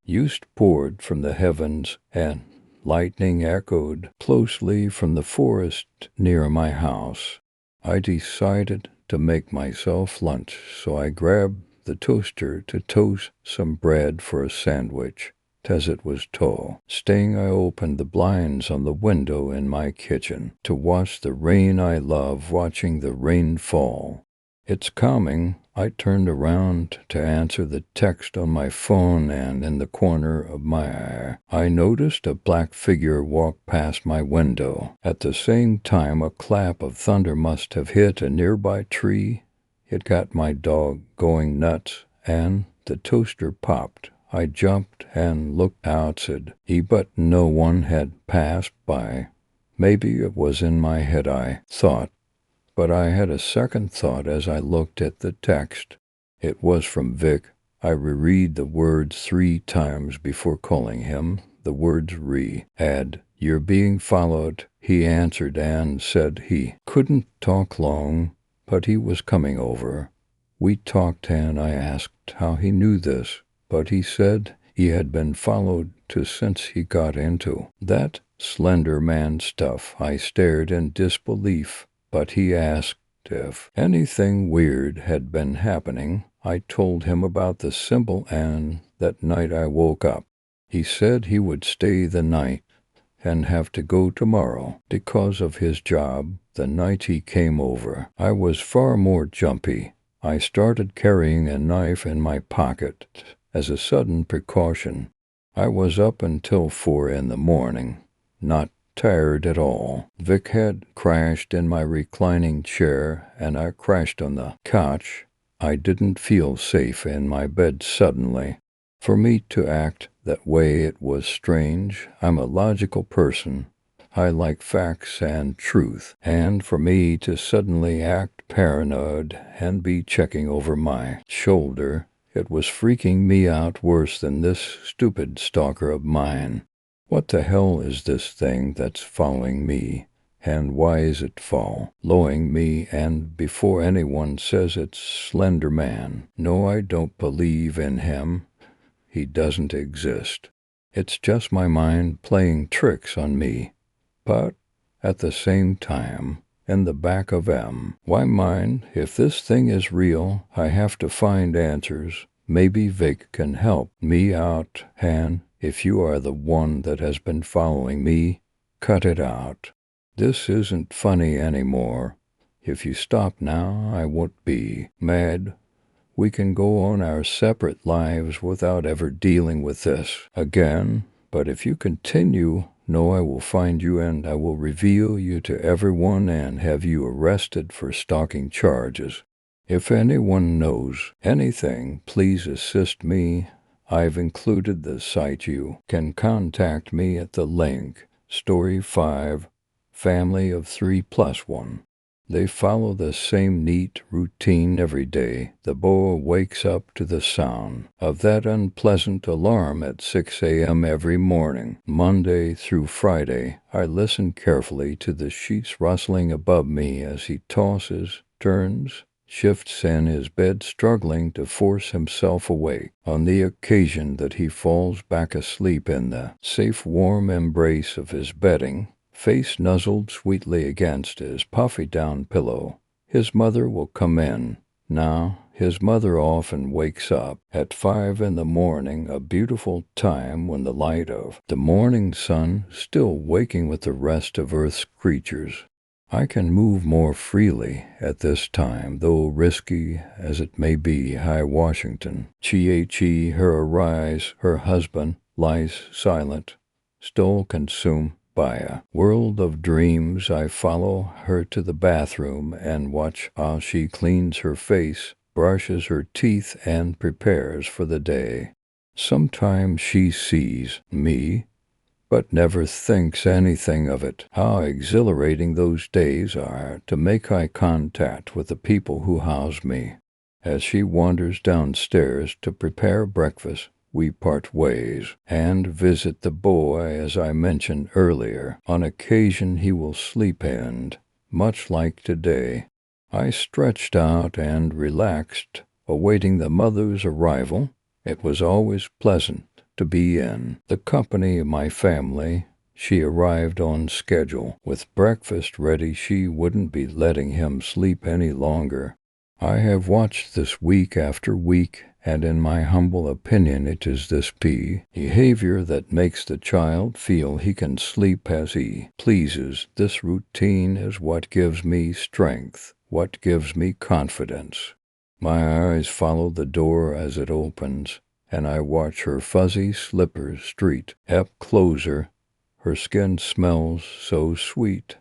Speaker 1: used poured from the heavens and lightning echoed closely from the forest near my house. I decided to make myself lunch, so I grabbed the toaster to toast some bread for a sandwich. As it was tall, staying, I opened the blinds on the window in my kitchen to watch the rain. I love watching the rain fall. It's calming. I turned around to answer the text on my phone, and in the corner of my eye, I noticed a black figure walk past my window. At the same time, a clap of thunder must have hit a nearby tree. It got my dog going nuts, and the toaster popped. I jumped and looked outside, but no one had passed by. Maybe it was in my head, I thought. But I had a second thought as I looked at the text. It was from Vic. I reread the words 3 times before calling him. The words add, "You're being followed." He answered and said he couldn't talk long, but he was coming over. We talked and I asked how he knew this, but he said he had been followed since he got into that Slender Man stuff. I stared in disbelief, but he asked if anything weird had been happening. I told him about the symbol and that night I woke up. He said he would stay the night and have to go tomorrow because of his job. The night he came over, I was far more jumpy. I started carrying a knife in my pocket as a sudden precaution. I was up until 4 in the morning, not tired at all. Vic had crashed in my reclining chair, and I crashed on the couch. I didn't feel safe in my bed suddenly. For me to act that way, it was strange. I'm a logical person. I like facts and truth. And for me to suddenly act paranoid and be checking over my shoulder, it was freaking me out worse than this stupid stalker of mine. What the hell is this thing that's following me? And why is it following me? And before anyone says it's Slender Man, no, I don't believe in him. He doesn't exist. It's just my mind playing tricks on me. But at the same time, in the back of why mine, if this thing is real, I have to find answers. Maybe Vic can help me out, and if you are the one that has been following me, cut it out. This isn't funny anymore. If you stop now, I won't be mad. We can go on our separate lives without ever dealing with this again. But if you continue, no, I will find you and I will reveal you to everyone and have you arrested for stalking charges. If anyone knows anything, please assist me. I've included the site. You can contact me at the link. Story 5, Family of 3+1. They follow the same neat routine every day. The boy wakes up to the sound of that unpleasant alarm at 6 a.m. every morning. Monday through Friday, I listen carefully to the sheets rustling above me as he tosses, turns, shifts in his bed, struggling to force himself awake. On the occasion that he falls back asleep in the safe, warm embrace of his bedding, face nuzzled sweetly against his puffy down pillow, his mother will come in. Now, his mother often wakes up at 5 in the morning, a beautiful time when the light of the morning sun still waking with the rest of Earth's creatures. I can move more freely at this time, though risky as it may be. High Washington. Chi her arise, her husband lies silent, still consumed by a world of dreams. I follow her to the bathroom and watch how she cleans her face, brushes her teeth, and prepares for the day. Sometimes she sees me, but never thinks anything of it. How exhilarating those days are to make eye contact with the people who house me. As she wanders downstairs to prepare breakfast, we part ways and visit the boy. As I mentioned earlier, on occasion he will sleep, and, much like today, I stretched out and relaxed, awaiting the mother's arrival. It was always pleasant to be in the company of my family. She arrived on schedule. With breakfast ready, she wouldn't be letting him sleep any longer. I have watched this week after week, and in my humble opinion it is this behavior that makes the child feel he can sleep as he pleases. This routine is what gives me strength, what gives me confidence. My eyes follow the door as it opens, and I watch her fuzzy slippers street up closer. Her skin smells so sweet.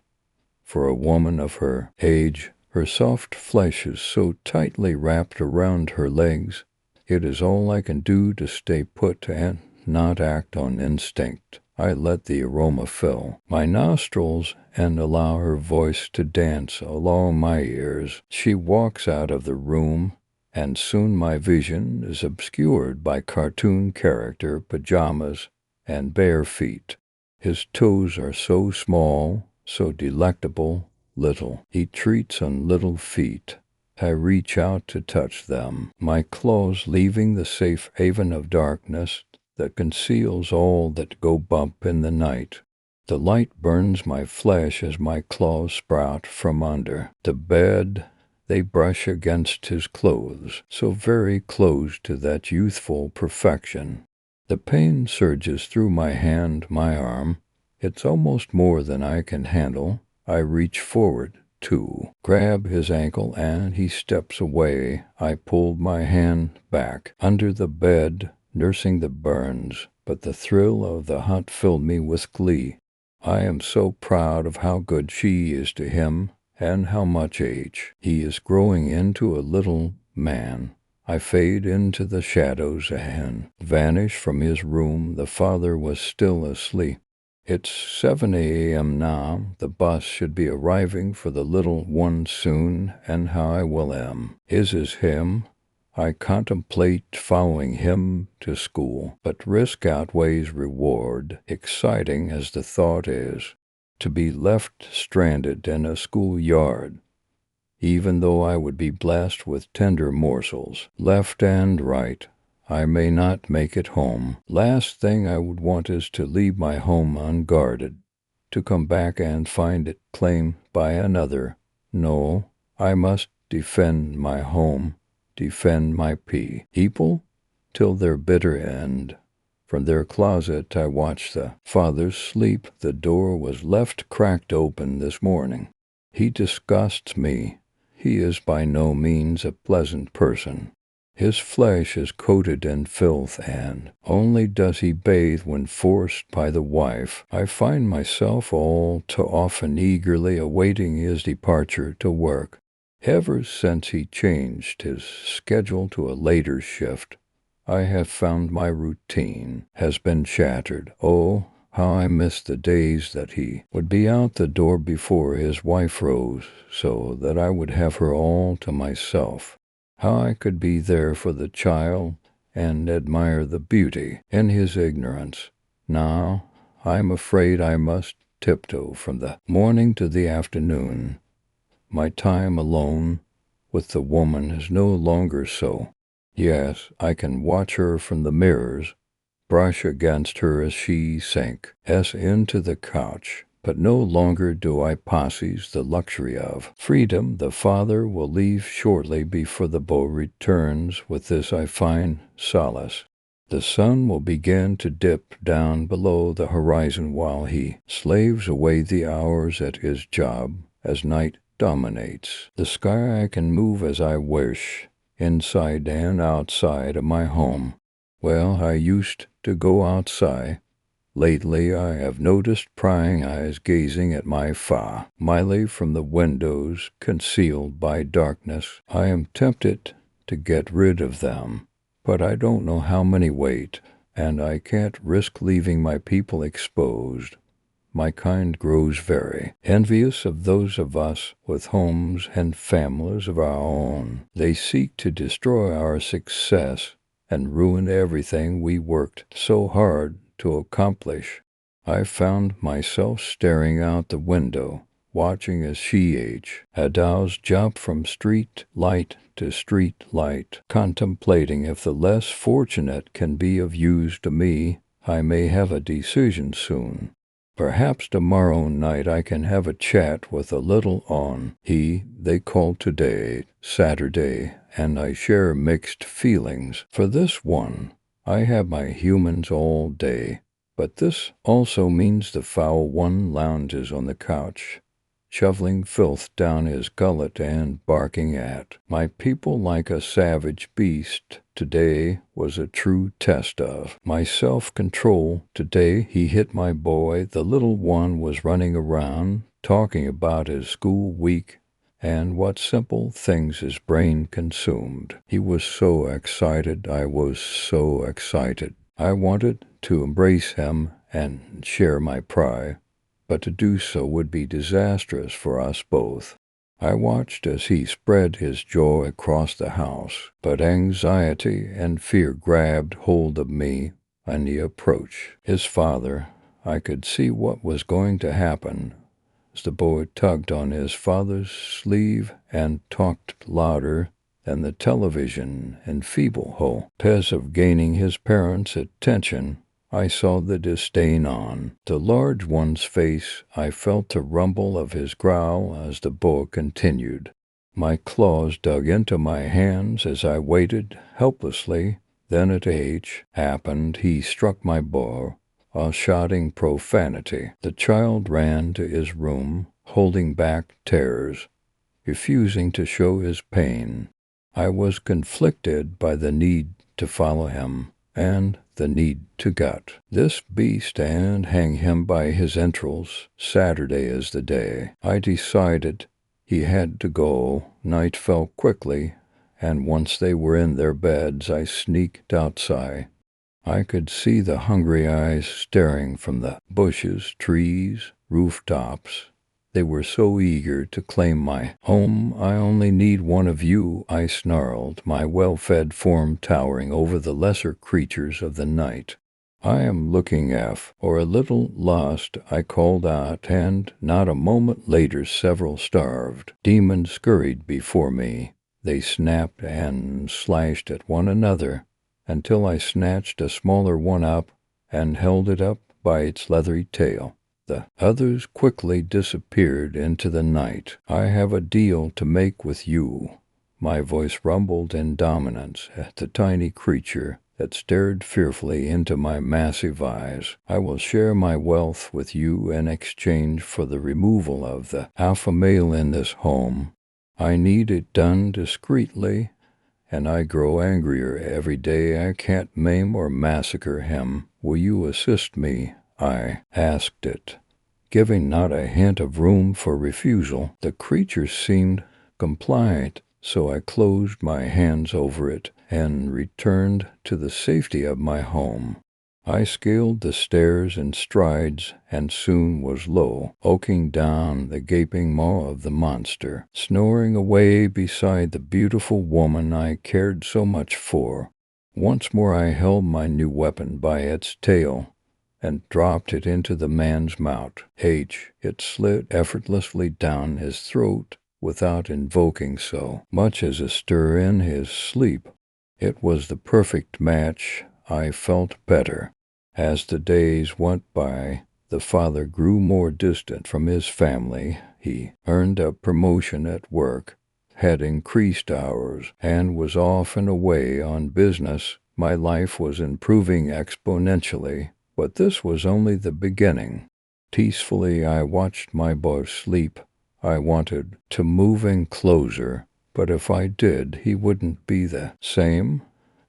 Speaker 1: For a woman of her age, her soft flesh is so tightly wrapped around her legs. It is all I can do to stay put and not act on instinct. I let the aroma fill my nostrils and allow her voice to dance along my ears. She walks out of the room, and soon my vision is obscured by cartoon character pajamas and bare feet. His toes are so small, so delectable, little. He treats on little feet. I reach out to touch them, my claws leaving the safe haven of darkness that conceals all that go bump in the night. The light burns my flesh as my claws sprout from under the bed. They brush against his clothes, so very close to that youthful perfection. The pain surges through my hand, my arm. It's almost more than I can handle. I reach forward to grab his ankle, and he steps away. I pulled my hand back under the bed, nursing the burns, but the thrill of the hunt filled me with glee. I am so proud of how good she is to him, and how much he is growing into a little man. I fade into the shadows and vanish from his room. The father was still asleep. It's 7 a.m. now. The bus should be arriving for the little one soon, and how I will is him. I contemplate following him to school, but risk outweighs reward, exciting as the thought is, to be left stranded in a schoolyard. Even though I would be blessed with tender morsels, left and right, I may not make it home. Last thing I would want is to leave my home unguarded, to come back and find it claimed by another. No, I must defend my home, defend my people, till their bitter end. From their closet I watched the fathers sleep. The door was left cracked open this morning. He disgusts me. He is by no means a pleasant person. His flesh is coated in filth, and only does he bathe when forced by the wife. I find myself all too often eagerly awaiting his departure to work. Ever since he changed his schedule to a later shift, I have found my routine has been shattered. Oh, how I miss the days that he would be out the door before his wife rose, so that I would have her all to myself. How I could be there for the child and admire the beauty in his ignorance. Now, I'm afraid I must tiptoe from the morning to the afternoon. My time alone with the woman is no longer so. Yes, I can watch her from the mirrors, brush against her as she sinks into the couch, but no longer do I possess the luxury of freedom. The father will leave shortly before the boy returns. With this I find solace. The sun will begin to dip down below the horizon while he slaves away the hours at his job as night dominates. The sky I can move as I wish, inside and outside of my home. Well, I used to go outside. Lately I have noticed prying eyes gazing at my family from the windows concealed by darkness. I am tempted to get rid of them, but I don't know how many wait, and I can't risk leaving my people exposed. My kind grows very envious of those of us with homes and families of our own. They seek to destroy our success and ruin everything we worked so hard to accomplish. I found myself staring out the window, watching as she adults jump from street light to street light, contemplating if the less fortunate can be of use to me. I may have a decision soon. Perhaps tomorrow night I can have a chat with a little on they call today Saturday, and I share mixed feelings. For this one, I have my humans all day, but this also means the foul one lounges on the couch, shoveling filth down his gullet and barking at my people like a savage beast. Today was a true test of my self-control. Today he hit my boy. The little one was running around, talking about his school week and what simple things his brain consumed. He was so excited. I was so excited. I wanted to embrace him and share my pride, but to do so would be disastrous for us both. I watched as he spread his joy across the house, but anxiety and fear grabbed hold of me on the approach. His father, I could see what was going to happen as the boy tugged on his father's sleeve and talked louder than the television in feeble hopes of gaining his parents' attention. I saw the disdain on the large one's face. I felt the rumble of his growl as the boy continued. My claws dug into my hands as I waited helplessly. Then it happened. He struck my boy, shouting profanity. The child ran to his room, holding back tears, refusing to show his pain. I was conflicted by the need to follow him and the need to gut this beast and hang him by his entrails. Saturday is the day. I decided he had to go. Night fell quickly, and once they were in their beds, I sneaked outside. I could see the hungry eyes staring from the bushes, trees, rooftops. They were so eager to claim my home. I only need one of you, I snarled, my well-fed form towering over the lesser creatures of the night. I am looking or a little lost, I called out, and not a moment later several starved demons scurried before me. They snapped and slashed at one another until I snatched a smaller one up and held it up by its leathery tail. The others quickly disappeared into the night. I have a deal to make with you. My voice rumbled in dominance at the tiny creature that stared fearfully into my massive eyes. I will share my wealth with you in exchange for the removal of the alpha male in this home. I need it done discreetly, and I grow angrier every day. I can't maim or massacre him. Will you assist me? I asked it, giving not a hint of room for refusal. The creature seemed compliant, so I closed my hands over it and returned to the safety of my home. I scaled the stairs in strides and soon was low, oaking down the gaping maw of the monster, snoring away beside the beautiful woman I cared so much for. Once more I held my new weapon by its tail and dropped it into the man's mouth. It slid effortlessly down his throat without invoking so much as a stir in his sleep. It was the perfect match. I felt better. As the days went by, the father grew more distant from his family. He earned a promotion at work, had increased hours, and was off and away on business. My life was improving exponentially, but this was only the beginning. Peacefully I watched my boy sleep. I wanted to move in closer, but if I did, he wouldn't be the same.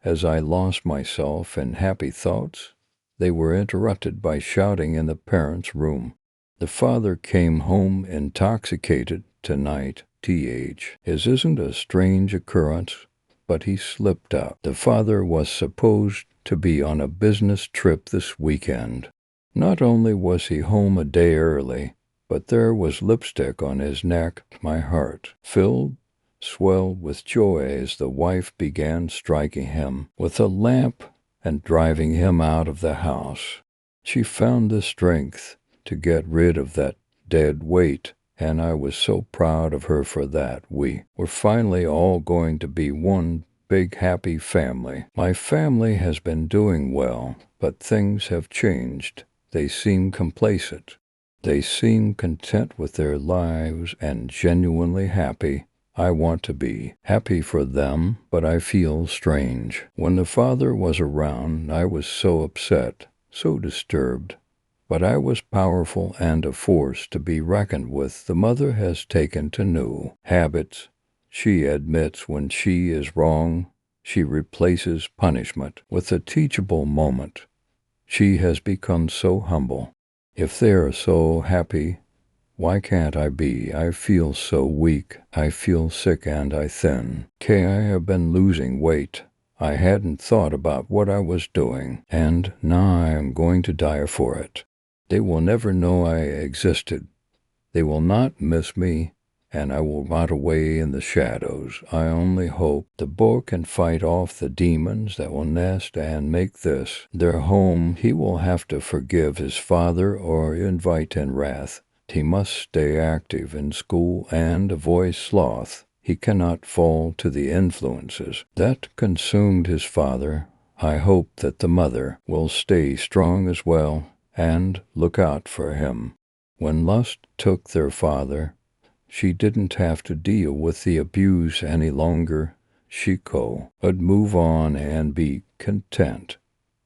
Speaker 1: As I lost myself in happy thoughts, they were interrupted by shouting in the parents' room. The father came home intoxicated tonight. His isn't a strange occurrence, but he slipped out. The father was supposed to be on a business trip this weekend. Not only was he home a day early, but there was lipstick on his neck. My heart swelled with joy as the wife began striking him with a lamp and driving him out of the house. She found the strength to get rid of that dead weight, and I was so proud of her for that. We were finally all going to be one big happy family. My family has been doing well, but things have changed. They seem complacent. They seem content with their lives and genuinely happy. I want to be happy for them, but I feel strange. When the father was around, I was so upset, so disturbed. But I was powerful and a force to be reckoned with. The mother has taken to new habits. She admits when she is wrong. She replaces punishment with a teachable moment. She has become so humble. If they are so happy, why can't I be? I feel so weak. I feel sick and I thin. I have been losing weight. I hadn't thought about what I was doing, and now I am going to die for it. They will never know I existed. They will not miss me, and I will rot away in the shadows. I only hope the boy can fight off the demons that will nest and make this their home. He will have to forgive his father or invite in wrath. He must stay active in school and avoid sloth. He cannot fall to the influences that consumed his father. I hope that the mother will stay strong as well and look out for him. When lust took their father, she didn't have to deal with the abuse any longer. She could move on and be content.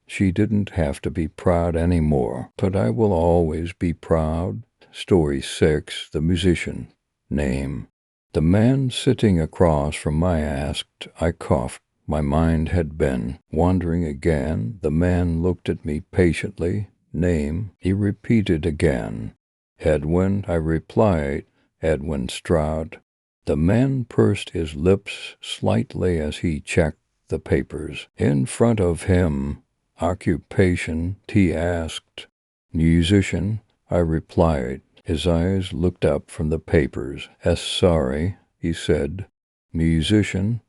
Speaker 1: She didn't have to be proud anymore, but I will always be proud. Story 6, The Musician. Name. The man sitting across from me asked. I coughed. My mind had been wandering again. The man looked at me patiently. Name. He repeated again. Edwin, I replied. Edwin Stroud. The man pursed his lips slightly as he checked the papers. In front of him, occupation, he asked. Musician, I replied. His eyes looked up from the papers. Sorry, he said. Musician,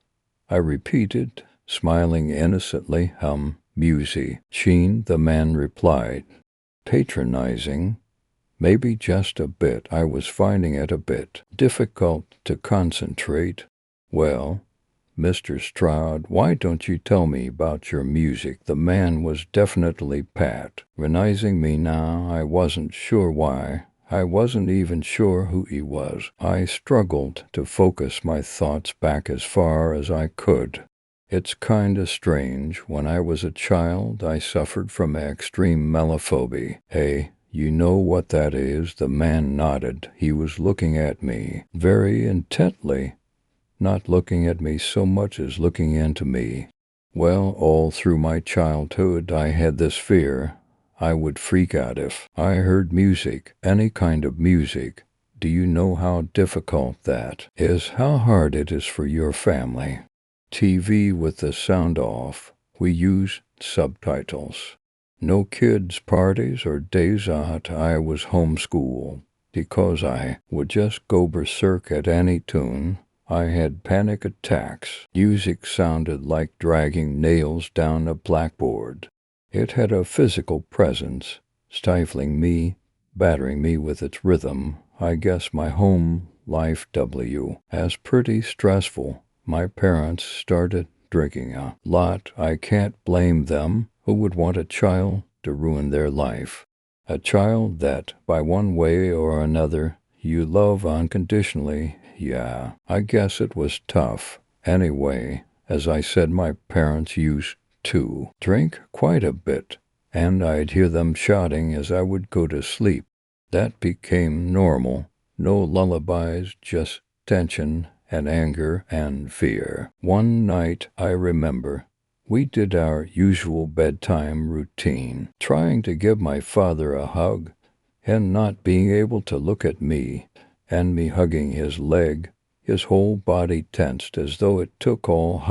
Speaker 1: I repeated, smiling innocently. Musician, the man replied. Patronizing. Maybe just a bit. I was finding it a bit difficult to concentrate. Well, Mr. Stroud, why don't you tell me about your music? The man was definitely patronizing me now. I wasn't sure why. I wasn't even sure who he was. I struggled to focus my thoughts back as far as I could. It's kinda strange. When I was a child, I suffered from extreme melophobia. Hey, you know what that is? The man nodded. He was looking at me very intently, not looking at me so much as looking into me. Well, all through my childhood, I had this fear. I would freak out if I heard music, any kind of music. Do you know how difficult that is? How hard it is for your family? TV with the sound off. We use subtitles. No kids' parties or days out. I was homeschooled because I would just go berserk at any tune. I had panic attacks. Music sounded like dragging nails down a blackboard. It had a physical presence, stifling me, battering me with its rhythm. I guess my home life was pretty stressful. My parents started drinking a lot. I can't blame them. Who would want a child to ruin their life? A child that, by one way or another, you love unconditionally. Yeah, I guess it was tough. Anyway, as I said, my parents used to drink quite a bit, and I'd hear them shouting as I would go to sleep. That became normal. No lullabies, just tension and anger and fear. One night, I remember, we did our usual bedtime routine, trying to give my father a hug and not being able to look at me, and me hugging his leg, his whole body tensed as though it took all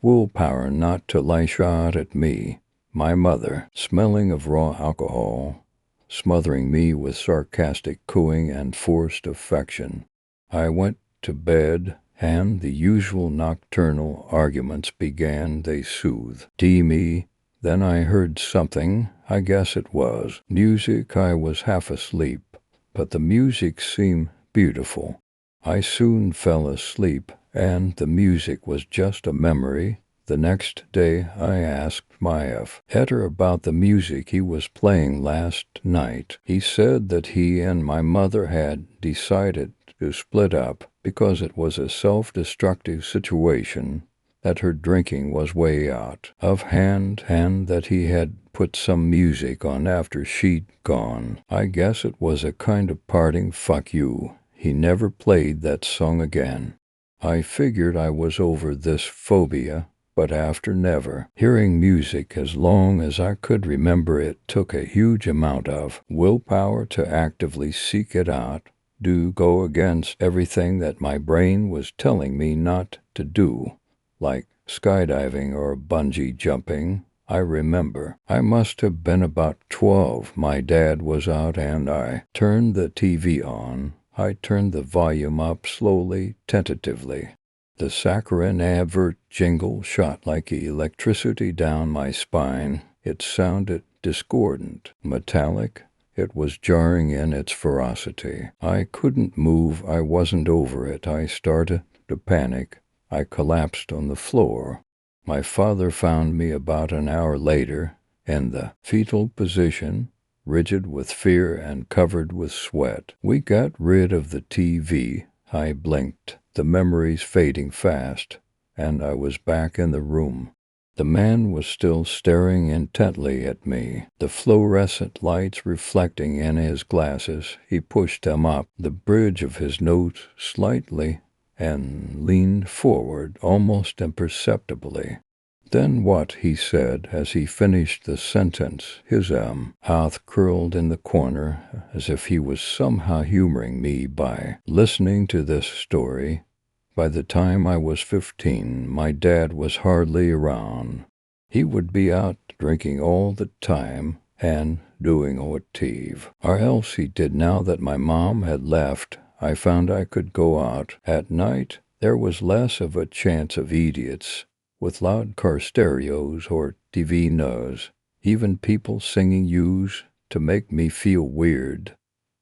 Speaker 1: willpower not to lash out at me. My mother, smelling of raw alcohol, smothering me with sarcastic cooing and forced affection. I went to bed, and the usual nocturnal arguments began. They soothed me. Then I heard something. I guess it was music. I was half asleep, but the music seemed beautiful. I soon fell asleep, and the music was just a memory. The next day I asked my editor about the music he was playing last night. He said that he and my mother had decided to split up because it was a self-destructive situation, that her drinking was way out of hand, and that he had put some music on after she'd gone. I guess it was a kind of parting fuck you. He never played that song again. I figured I was over this phobia, but after never hearing music as long as I could remember, it took a huge amount of willpower to actively seek it out, to go against everything that my brain was telling me not to do, like skydiving or bungee jumping. I remember I must have been about 12. My dad was out and I turned the TV on. I turned the volume up slowly, tentatively. The saccharine advert jingle shot like electricity down my spine. It sounded discordant, metallic. It was jarring in its ferocity. I couldn't move. I wasn't over it. I started to panic. I collapsed on the floor. My father found me about an hour later, in the fetal position, rigid with fear and covered with sweat. We got rid of the TV. I blinked, the memories fading fast, and I was back in the room. The man was still staring intently at me, the fluorescent lights reflecting in his glasses. He pushed them up the bridge of his nose slightly and leaned forward almost imperceptibly. Then what, he said as he finished the sentence, his mouth curled in the corner as if he was somehow humoring me by listening to this story. By the time I was 15, my dad was hardly around. He would be out drinking all the time and doing whatever. Or else he did. Now that my mom had left, I found I could go out. At night, there was less of a chance of idiots with loud car stereos or TV news. Even people singing used to make me feel weird.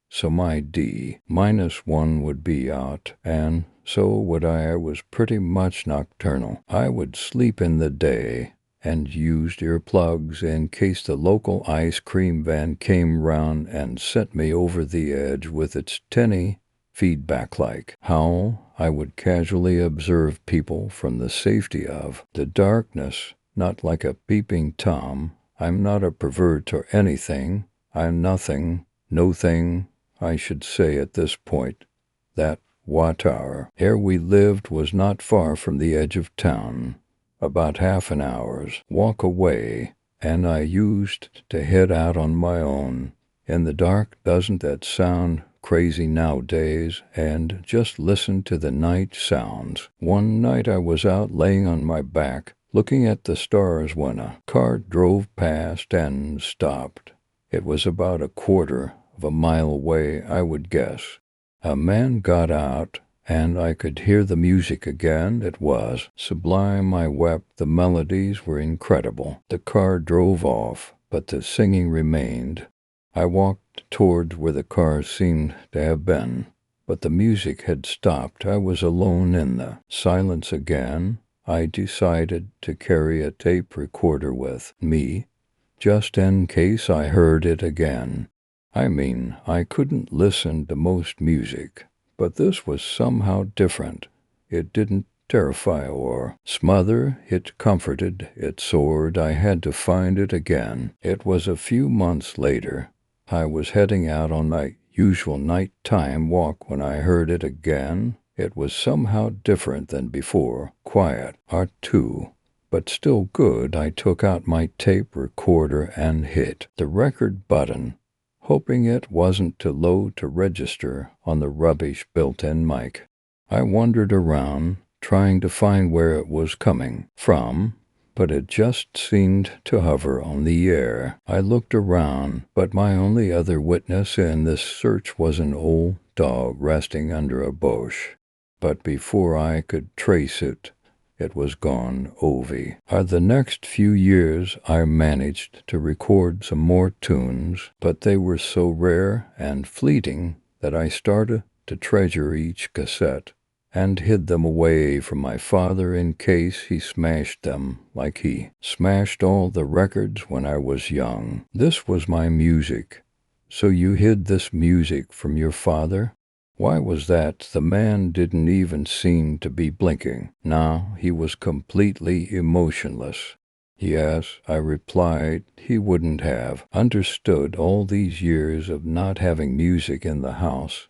Speaker 1: So my D-1 would be out, and so would I. I was pretty much nocturnal. I would sleep in the day and used earplugs in case the local ice cream van came round and sent me over the edge with its tinny feedback like howl. I would casually observe people from the safety of the darkness, not like a peeping Tom. I'm not a pervert or anything. I'm nothing, no thing, I should say at this point. That Wattower, ere we lived, was not far from the edge of town, about half an hour's walk away, and I used to head out on my own. In the dark, doesn't that sound crazy nowadays? And just listen to the night sounds. One night I was out laying on my back, looking at the stars when a car drove past and stopped. It was about a quarter of a mile away, I would guess. A man got out, and I could hear the music again. It was sublime. I wept. The melodies were incredible. The car drove off, but the singing remained. I walked toward where the car seemed to have been, but the music had stopped. I was alone in the silence again. I decided to carry a tape recorder with me, just in case I heard it again. I mean, I couldn't listen to most music, but this was somehow different. It didn't terrify or smother, it comforted, it soared. I had to find it again. It was a few months later. I was heading out on my usual nighttime walk when I heard it again. It was somehow different than before, quiet, too, but still good. I took out my tape recorder and hit the record button, hoping it wasn't too low to register on the rubbish built-in mic. I wandered around, trying to find where it was coming from, but it just seemed to hover on the air. I looked around, but my only other witness in this search was an old dog resting under a bush. But before I could trace it, it was gone. The next few years I managed to record some more tunes, but they were so rare and fleeting that I started to treasure each cassette and hid them away from my father in case he smashed them like he smashed all the records when I was young. This was my music. So you hid this music from your father? Why was that? The man didn't even seem to be blinking. Now he was completely emotionless. Yes, I replied. He wouldn't have understood all these years of not having music in the house.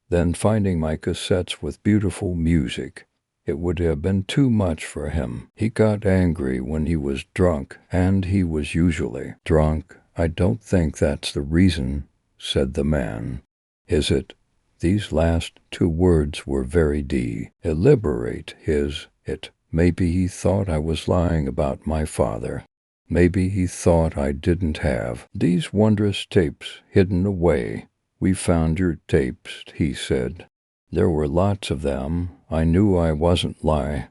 Speaker 1: Then finding my cassettes with beautiful music. It would have been too much for him. He got angry when he was drunk, and he was usually drunk. I don't think that's the reason, said the man. Is it? These last two words were very deliberate. It. Maybe he thought I was lying about my father. Maybe he thought I didn't have these wondrous tapes hidden away. We found your tapes, he said. There were lots of them. I knew I wasn't lying.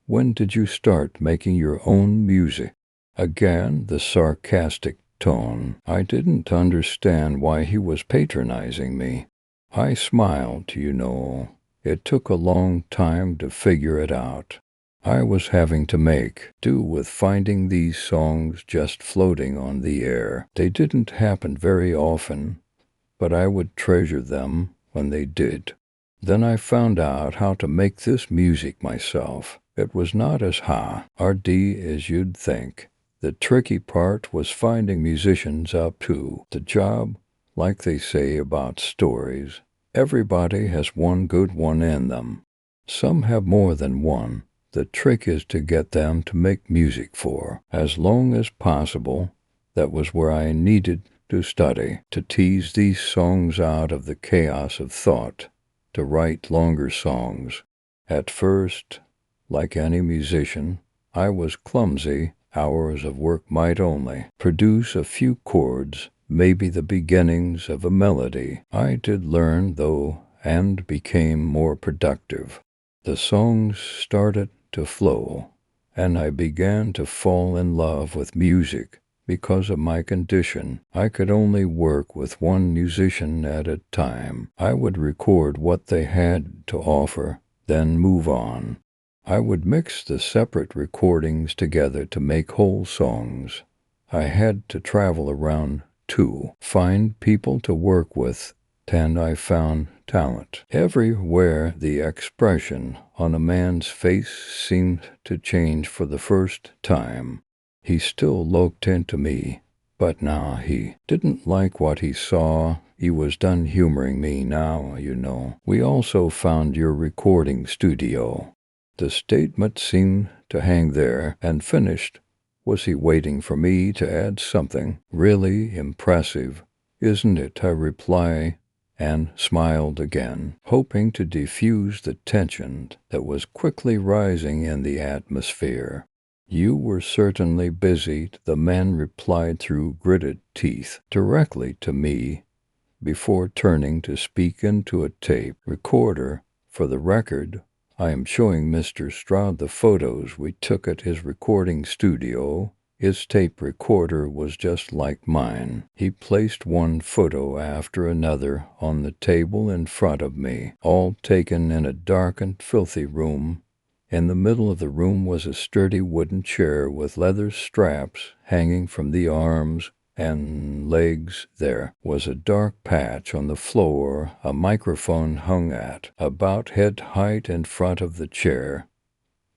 Speaker 1: When did you start making your own music? Again, the sarcastic tone. I didn't understand why he was patronizing me. I smiled, you know. It took a long time to figure it out. I was having to make do with finding these songs just floating on the air. They didn't happen very often, but I would treasure them when they did. Then I found out how to make this music myself. It was not as hard as you'd think. The tricky part was finding musicians up to the job, like they say about stories. Everybody has one good one in them. Some have more than one. The trick is to get them to make music for as long as possible. That was where I needed to study, to tease these songs out of the chaos of thought. to write longer songs. At first, like any musician, I was clumsy. Hours of work might only produce a few chords, maybe the beginnings of a melody. I did learn, though, and became more productive. The songs started to flow, and I began to fall in love with music. Because of my condition, I could only work with one musician at a time. I would record what they had to offer, then move on. I would mix the separate recordings together to make whole songs. I had to travel around, too, find people to work with, and I found talent. Everywhere the expression on a man's face seemed to change for the first time. He still looked into me, but now he didn't like what he saw. He was done humoring me now, you know. We also found your recording studio. The statement seemed to hang there, and finished. Was he waiting for me to add something? Really impressive, isn't it? I replied, and smiled again, hoping to diffuse the tension that was quickly rising in the atmosphere. You were certainly busy, the man replied through gritted teeth, directly to me, before turning to speak into a tape recorder. For the record, I am showing Mr. Stroud the photos we took at his recording studio. His tape recorder was just like mine. He placed one photo after another on the table in front of me, all taken in a dark and filthy room. In the middle of the room was a sturdy wooden chair with leather straps hanging from the arms and legs. There was a dark patch on the floor a microphone hung at about head height in front of the chair.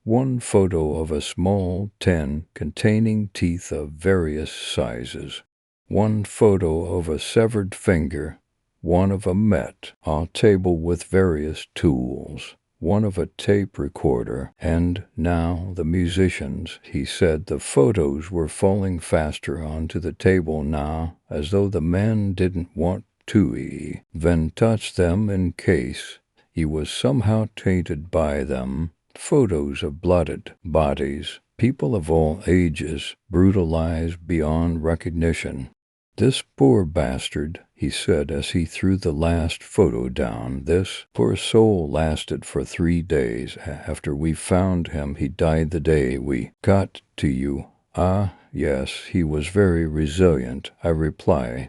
Speaker 1: One photo of a small tin containing teeth of various sizes. One photo of a severed finger. One of a mat, a table with various tools. One of a tape recorder, and now the musicians. He said the photos were falling faster onto the table now, as though the man didn't want to even touch them in case he was somehow tainted by them. Photos of blooded bodies, people of all ages, brutalized beyond recognition. This poor bastard, he said as he threw the last photo down, this poor soul lasted for 3 days. After we found him, he died the day we got to you. Ah, yes, he was very resilient, I replied.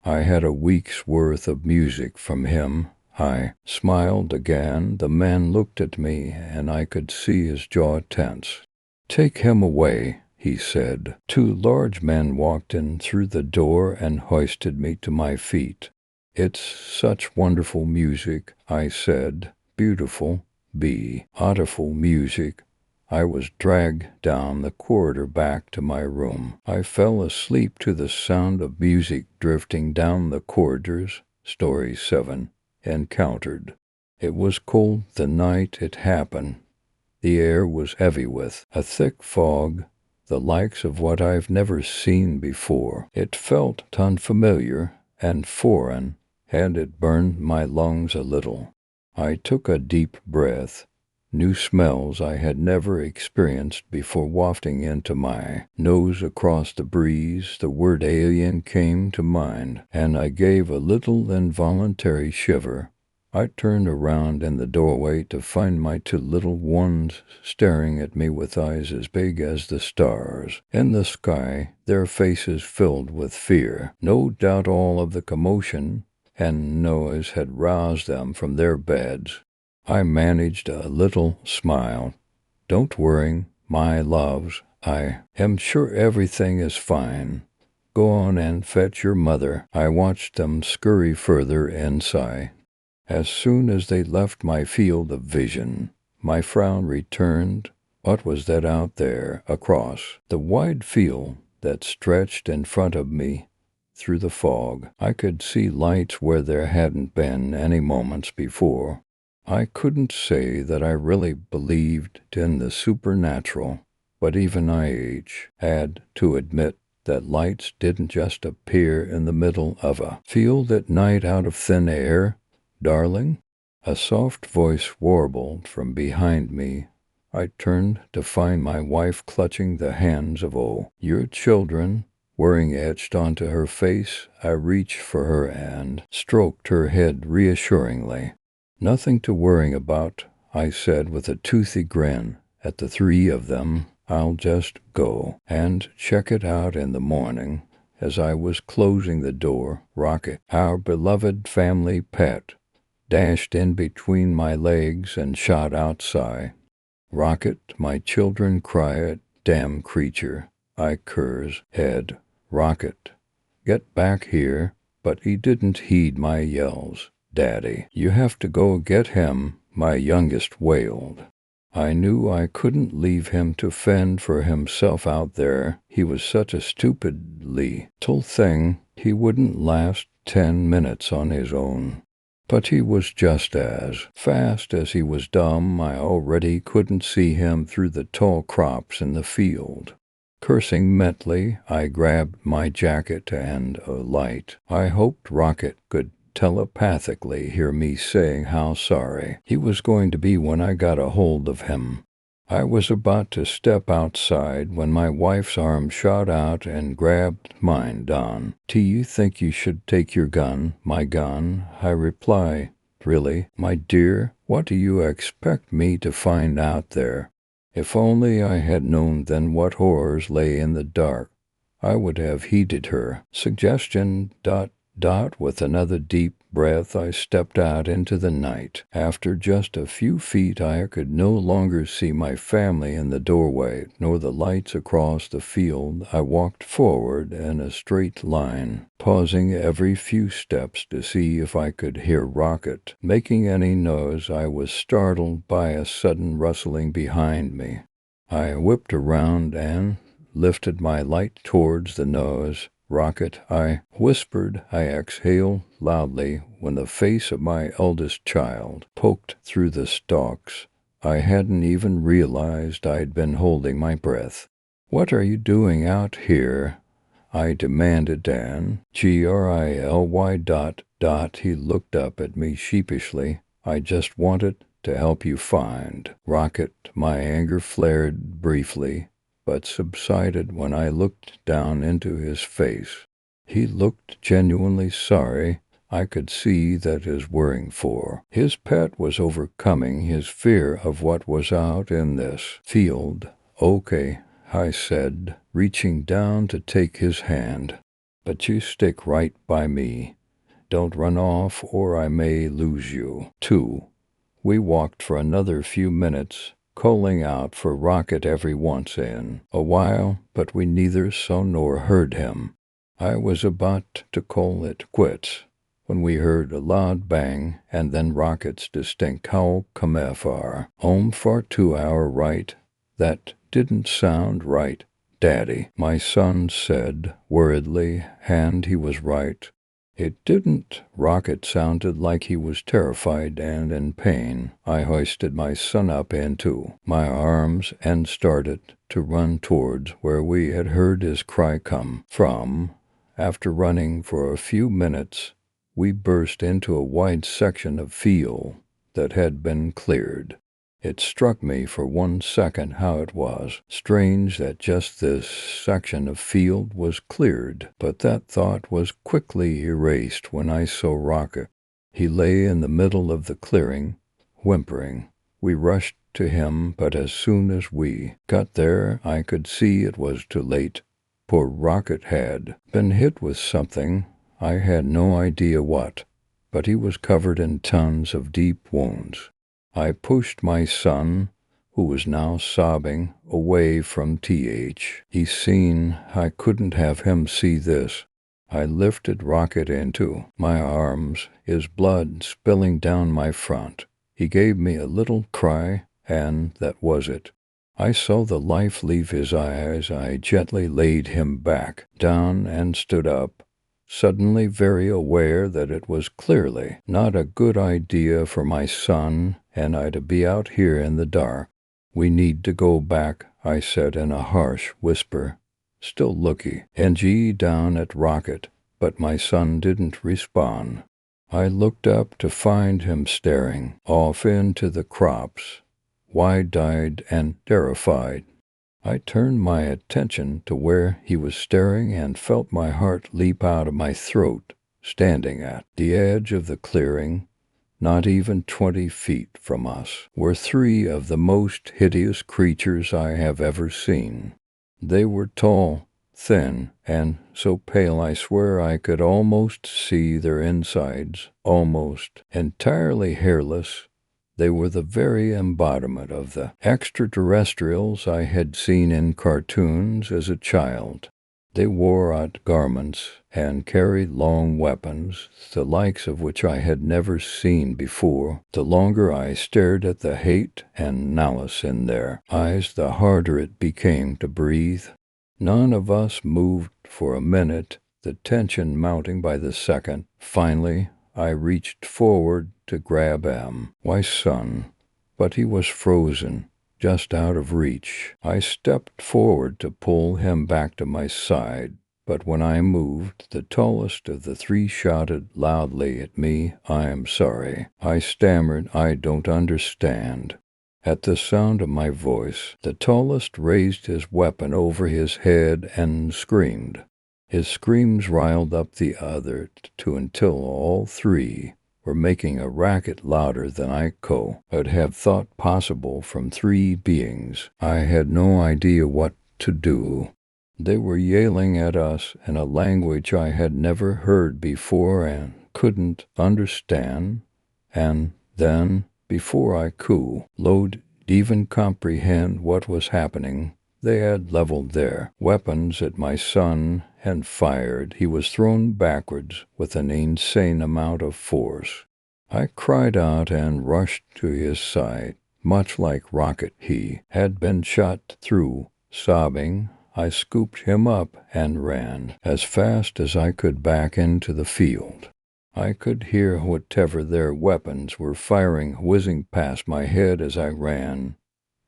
Speaker 1: I had a week's worth of music from him. I smiled again. The man looked at me, and I could see his jaw tense. Take him away, he said. 2 large men walked in through the door and hoisted me to my feet. It's such wonderful music, I said. Beautiful, beautiful music. I was dragged down the corridor back to my room. I fell asleep to the sound of music drifting down the corridors. Story 7. Encountered. It was cold the night it happened. The air was heavy with a thick fog, the likes of what I've never seen before. It felt unfamiliar and foreign, and it burned my lungs a little. I took a deep breath. New smells I had never experienced before wafting into my nose across the breeze. The word alien came to mind, and I gave a little involuntary shiver. I turned around in the doorway to find my 2 little ones staring at me with eyes as big as the stars in the sky, their faces filled with fear. No doubt all of the commotion and noise had roused them from their beds. I managed a little smile. Don't worry, my loves. I am sure everything is fine. Go on and fetch your mother. I watched them scurry further inside. As soon as they left my field of vision, my frown returned. What was that out there, across the wide field that stretched in front of me through the fog? I could see lights where there hadn't been any moments before. I couldn't say that I really believed in the supernatural, but even I had to admit that lights didn't just appear in the middle of a field at night out of thin air. Darling, A soft voice warbled from behind me. I turned to find my wife clutching the hands of your children, worrying etched onto her face. I reached for her and stroked her head reassuringly. Nothing to worry about, I said with a toothy grin at the three of them. I'll just go and check it out in the morning. As I was closing the door, Rocket, our beloved family pet, dashed in between my legs and shot outside. Rocket, my children cry, damn creature, I curse, head. Rocket, get back here. But he didn't heed my yells. Daddy, you have to go get him, my youngest wailed. I knew I couldn't leave him to fend for himself out there. He was such a stupid little thing, he wouldn't last 10 minutes on his own. But he was just as fast as he was dumb. I already couldn't see him through the tall crops in the field. Cursing mentally, I grabbed my jacket and a light. I hoped Rocket could telepathically hear me saying how sorry he was going to be when I got a hold of him. I was about to step outside when my wife's arm shot out and grabbed mine. Don, do you think you should take your gun, my gun? I reply, really, my dear, what do you expect me to find out there? If only I had known then what horrors lay in the dark, I would have heeded her suggestion. With another deep breath, I stepped out into the night. After just a few feet, I could no longer see my family in the doorway, nor the lights across the field. I walked forward in a straight line, pausing every few steps to see if I could hear Rocket making any noise. I was startled by a sudden rustling behind me. I whipped around and lifted my light towards the nose. Rocket, I whispered. I exhaled loudly when the face of my eldest child poked through the stalks. I hadn't even realized I'd been holding my breath. What are you doing out here? I demanded. Dan, Grilly. He looked up at me sheepishly. I just wanted to help you find Rocket. My anger flared briefly, but subsided when I looked down into his face. He looked genuinely sorry. I could see that his worrying for his pet was overcoming his fear of what was out in this field. Okay, I said, reaching down to take his hand. But you stick right by me. Don't run off or I may lose you, too. We walked for another few minutes, calling out for Rocket every once in a while, but we neither saw nor heard him. I was about to call it quits when we heard a loud bang and then Rocket's distinct howl. Come far, far to our right. That didn't sound right, Daddy, my son said worriedly, and he was right. It didn't. Rocket sounded like he was terrified and in pain. I hoisted my son up into my arms and started to run towards where we had heard his cry come from. After running for a few minutes, we burst into a wide section of field that had been cleared. It struck me for 1 second how it was strange that just this section of field was cleared, but that thought was quickly erased when I saw Rocket. He lay in the middle of the clearing, whimpering. We rushed to him, but as soon as we got there, I could see it was too late. Poor Rocket had been hit with something. I had no idea what, but he was covered in tons of deep wounds. I pushed my son, who was now sobbing, away from He's seen. I couldn't have him see this. I lifted Rocket into my arms, his blood spilling down my front. He gave me a little cry, and that was it. I saw the life leave his eyes. I gently laid him back down and stood up, suddenly very aware that it was clearly not a good idea for my son and I to be out here in the dark. We need to go back, I said in a harsh whisper, still looking down at Rocket, but my son didn't respond. I looked up to find him staring off into the crops, wide-eyed and terrified. I turned my attention to where he was staring and felt my heart leap out of my throat. Standing at the edge of the clearing, not even 20 feet from us, were three of the most hideous creatures I have ever seen. They were tall, thin, and so pale I swear I could almost see their insides, almost entirely hairless. They were the very embodiment of the extraterrestrials I had seen in cartoons as a child. They wore odd garments and carried long weapons, the likes of which I had never seen before. The longer I stared at the hate and malice in their eyes, the harder it became to breathe. None of us moved for a minute, the tension mounting by the second. Finally, I reached forward to grab my son, but he was frozen, just out of reach. I stepped forward to pull him back to my side, but when I moved, the tallest of the three shouted loudly at me, "I am sorry." I stammered, "I don't understand." At the sound of my voice, the tallest raised his weapon over his head and screamed. His screams riled up the other two until all three were making a racket louder than I could have thought possible from three beings. I had no idea what to do. They were yelling at us in a language I had never heard before and couldn't understand, and then, before I could even comprehend what was happening, they had leveled their weapons at my son and fired. He was thrown backwards with an insane amount of force. I cried out and rushed to his side. Much like Rocket, he had been shot through. Sobbing, I scooped him up and ran as fast as I could back into the field. I could hear whatever their weapons were firing whizzing past my head as I ran.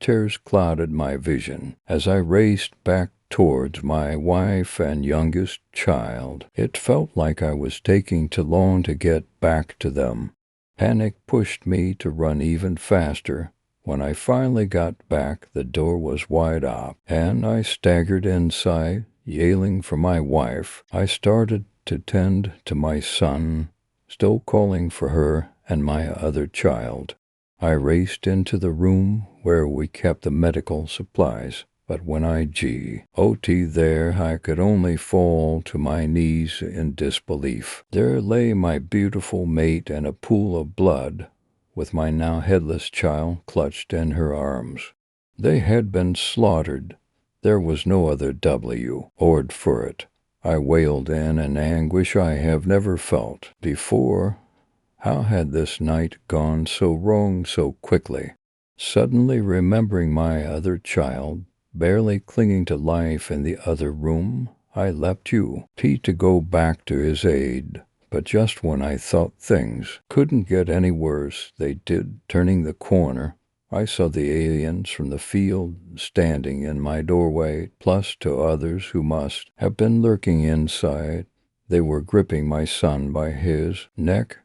Speaker 1: Tears clouded my vision as I raced back towards my wife and youngest child. It felt like I was taking too long to get back to them. Panic pushed me to run even faster. When I finally got back, the door was wide up, and I staggered inside, yelling for my wife. I started to tend to my son, still calling for her and my other child. I raced into the room where we kept the medical supplies, but when I got there, I could only fall to my knees in disbelief. There lay my beautiful mate in a pool of blood, with my now headless child clutched in her arms. They had been slaughtered. There was no other word for it. I wailed in an anguish I have never felt before. How had this night gone so wrong so quickly? Suddenly remembering my other child, barely clinging to life in the other room, I leapt to go back to his aid. But just when I thought things couldn't get any worse, they did. Turning the corner, I saw the aliens from the field standing in my doorway, plus two others who must have been lurking inside. They were gripping my son by his neck,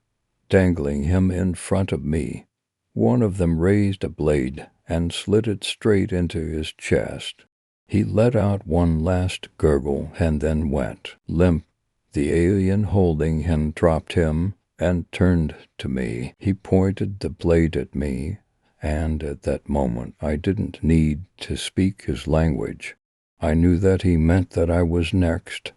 Speaker 1: dangling him in front of me. One of them raised a blade and slid it straight into his chest. He let out one last gurgle and then went limp. The alien holding him dropped him and turned to me. He pointed the blade at me, and at that moment I didn't need to speak his language. I knew that he meant that I was next.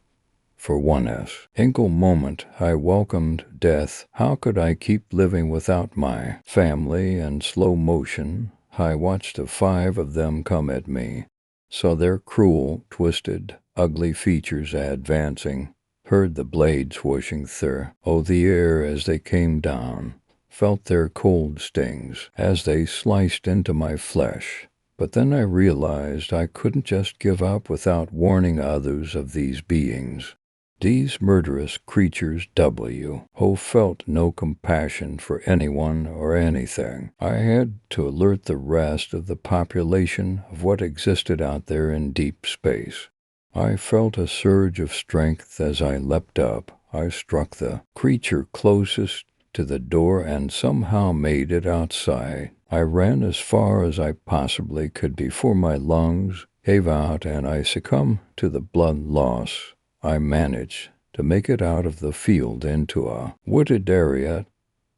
Speaker 1: For one single moment, I welcomed death. How could I keep living without my family? In slow motion, I watched the 5 of them come at me, saw their cruel, twisted, ugly features advancing, heard the blades whooshing through the air as they came down, felt their cold stings as they sliced into my flesh. But then I realized I couldn't just give up without warning others of these beings. These murderous creatures who felt no compassion for anyone or anything. I had to alert the rest of the population of what existed out there in deep space. I felt a surge of strength as I leapt up. I struck the creature closest to the door and somehow made it outside. I ran as far as I possibly could before my lungs gave out and I succumbed to the blood loss. I managed to make it out of the field into a wooded area.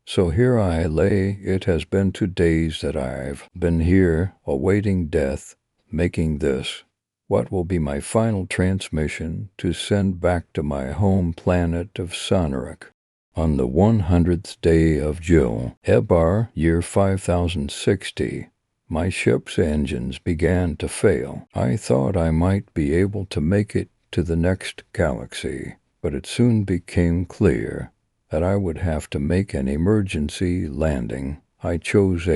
Speaker 1: So here I lay. It has been 2 days that I've been here, awaiting death, making this, what will be my final transmission to send back to my home planet of Sonorak. On the 100th day of Jul, Ebar, year 5060, my ship's engines began to fail. I thought I might be able to make it to the next galaxy, but it soon became clear that I would have to make an emergency landing. I chose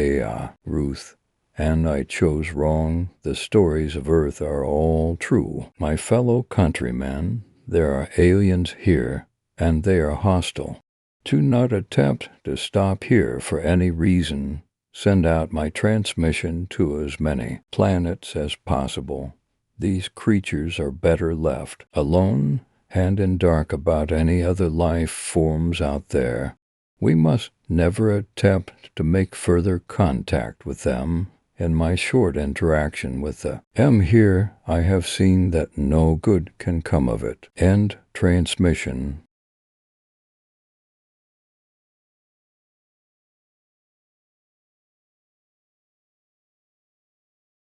Speaker 1: Ruth, and I chose wrong. The stories of Earth are all true. My fellow countrymen, there are aliens here, and they are hostile. Do not attempt to stop here for any reason. Send out my transmission to as many planets as possible. These creatures are better left alone and in dark about any other life forms out there. We must never attempt to make further contact with them. In my short interaction with the here, I have seen that no good can come of it. End transmission.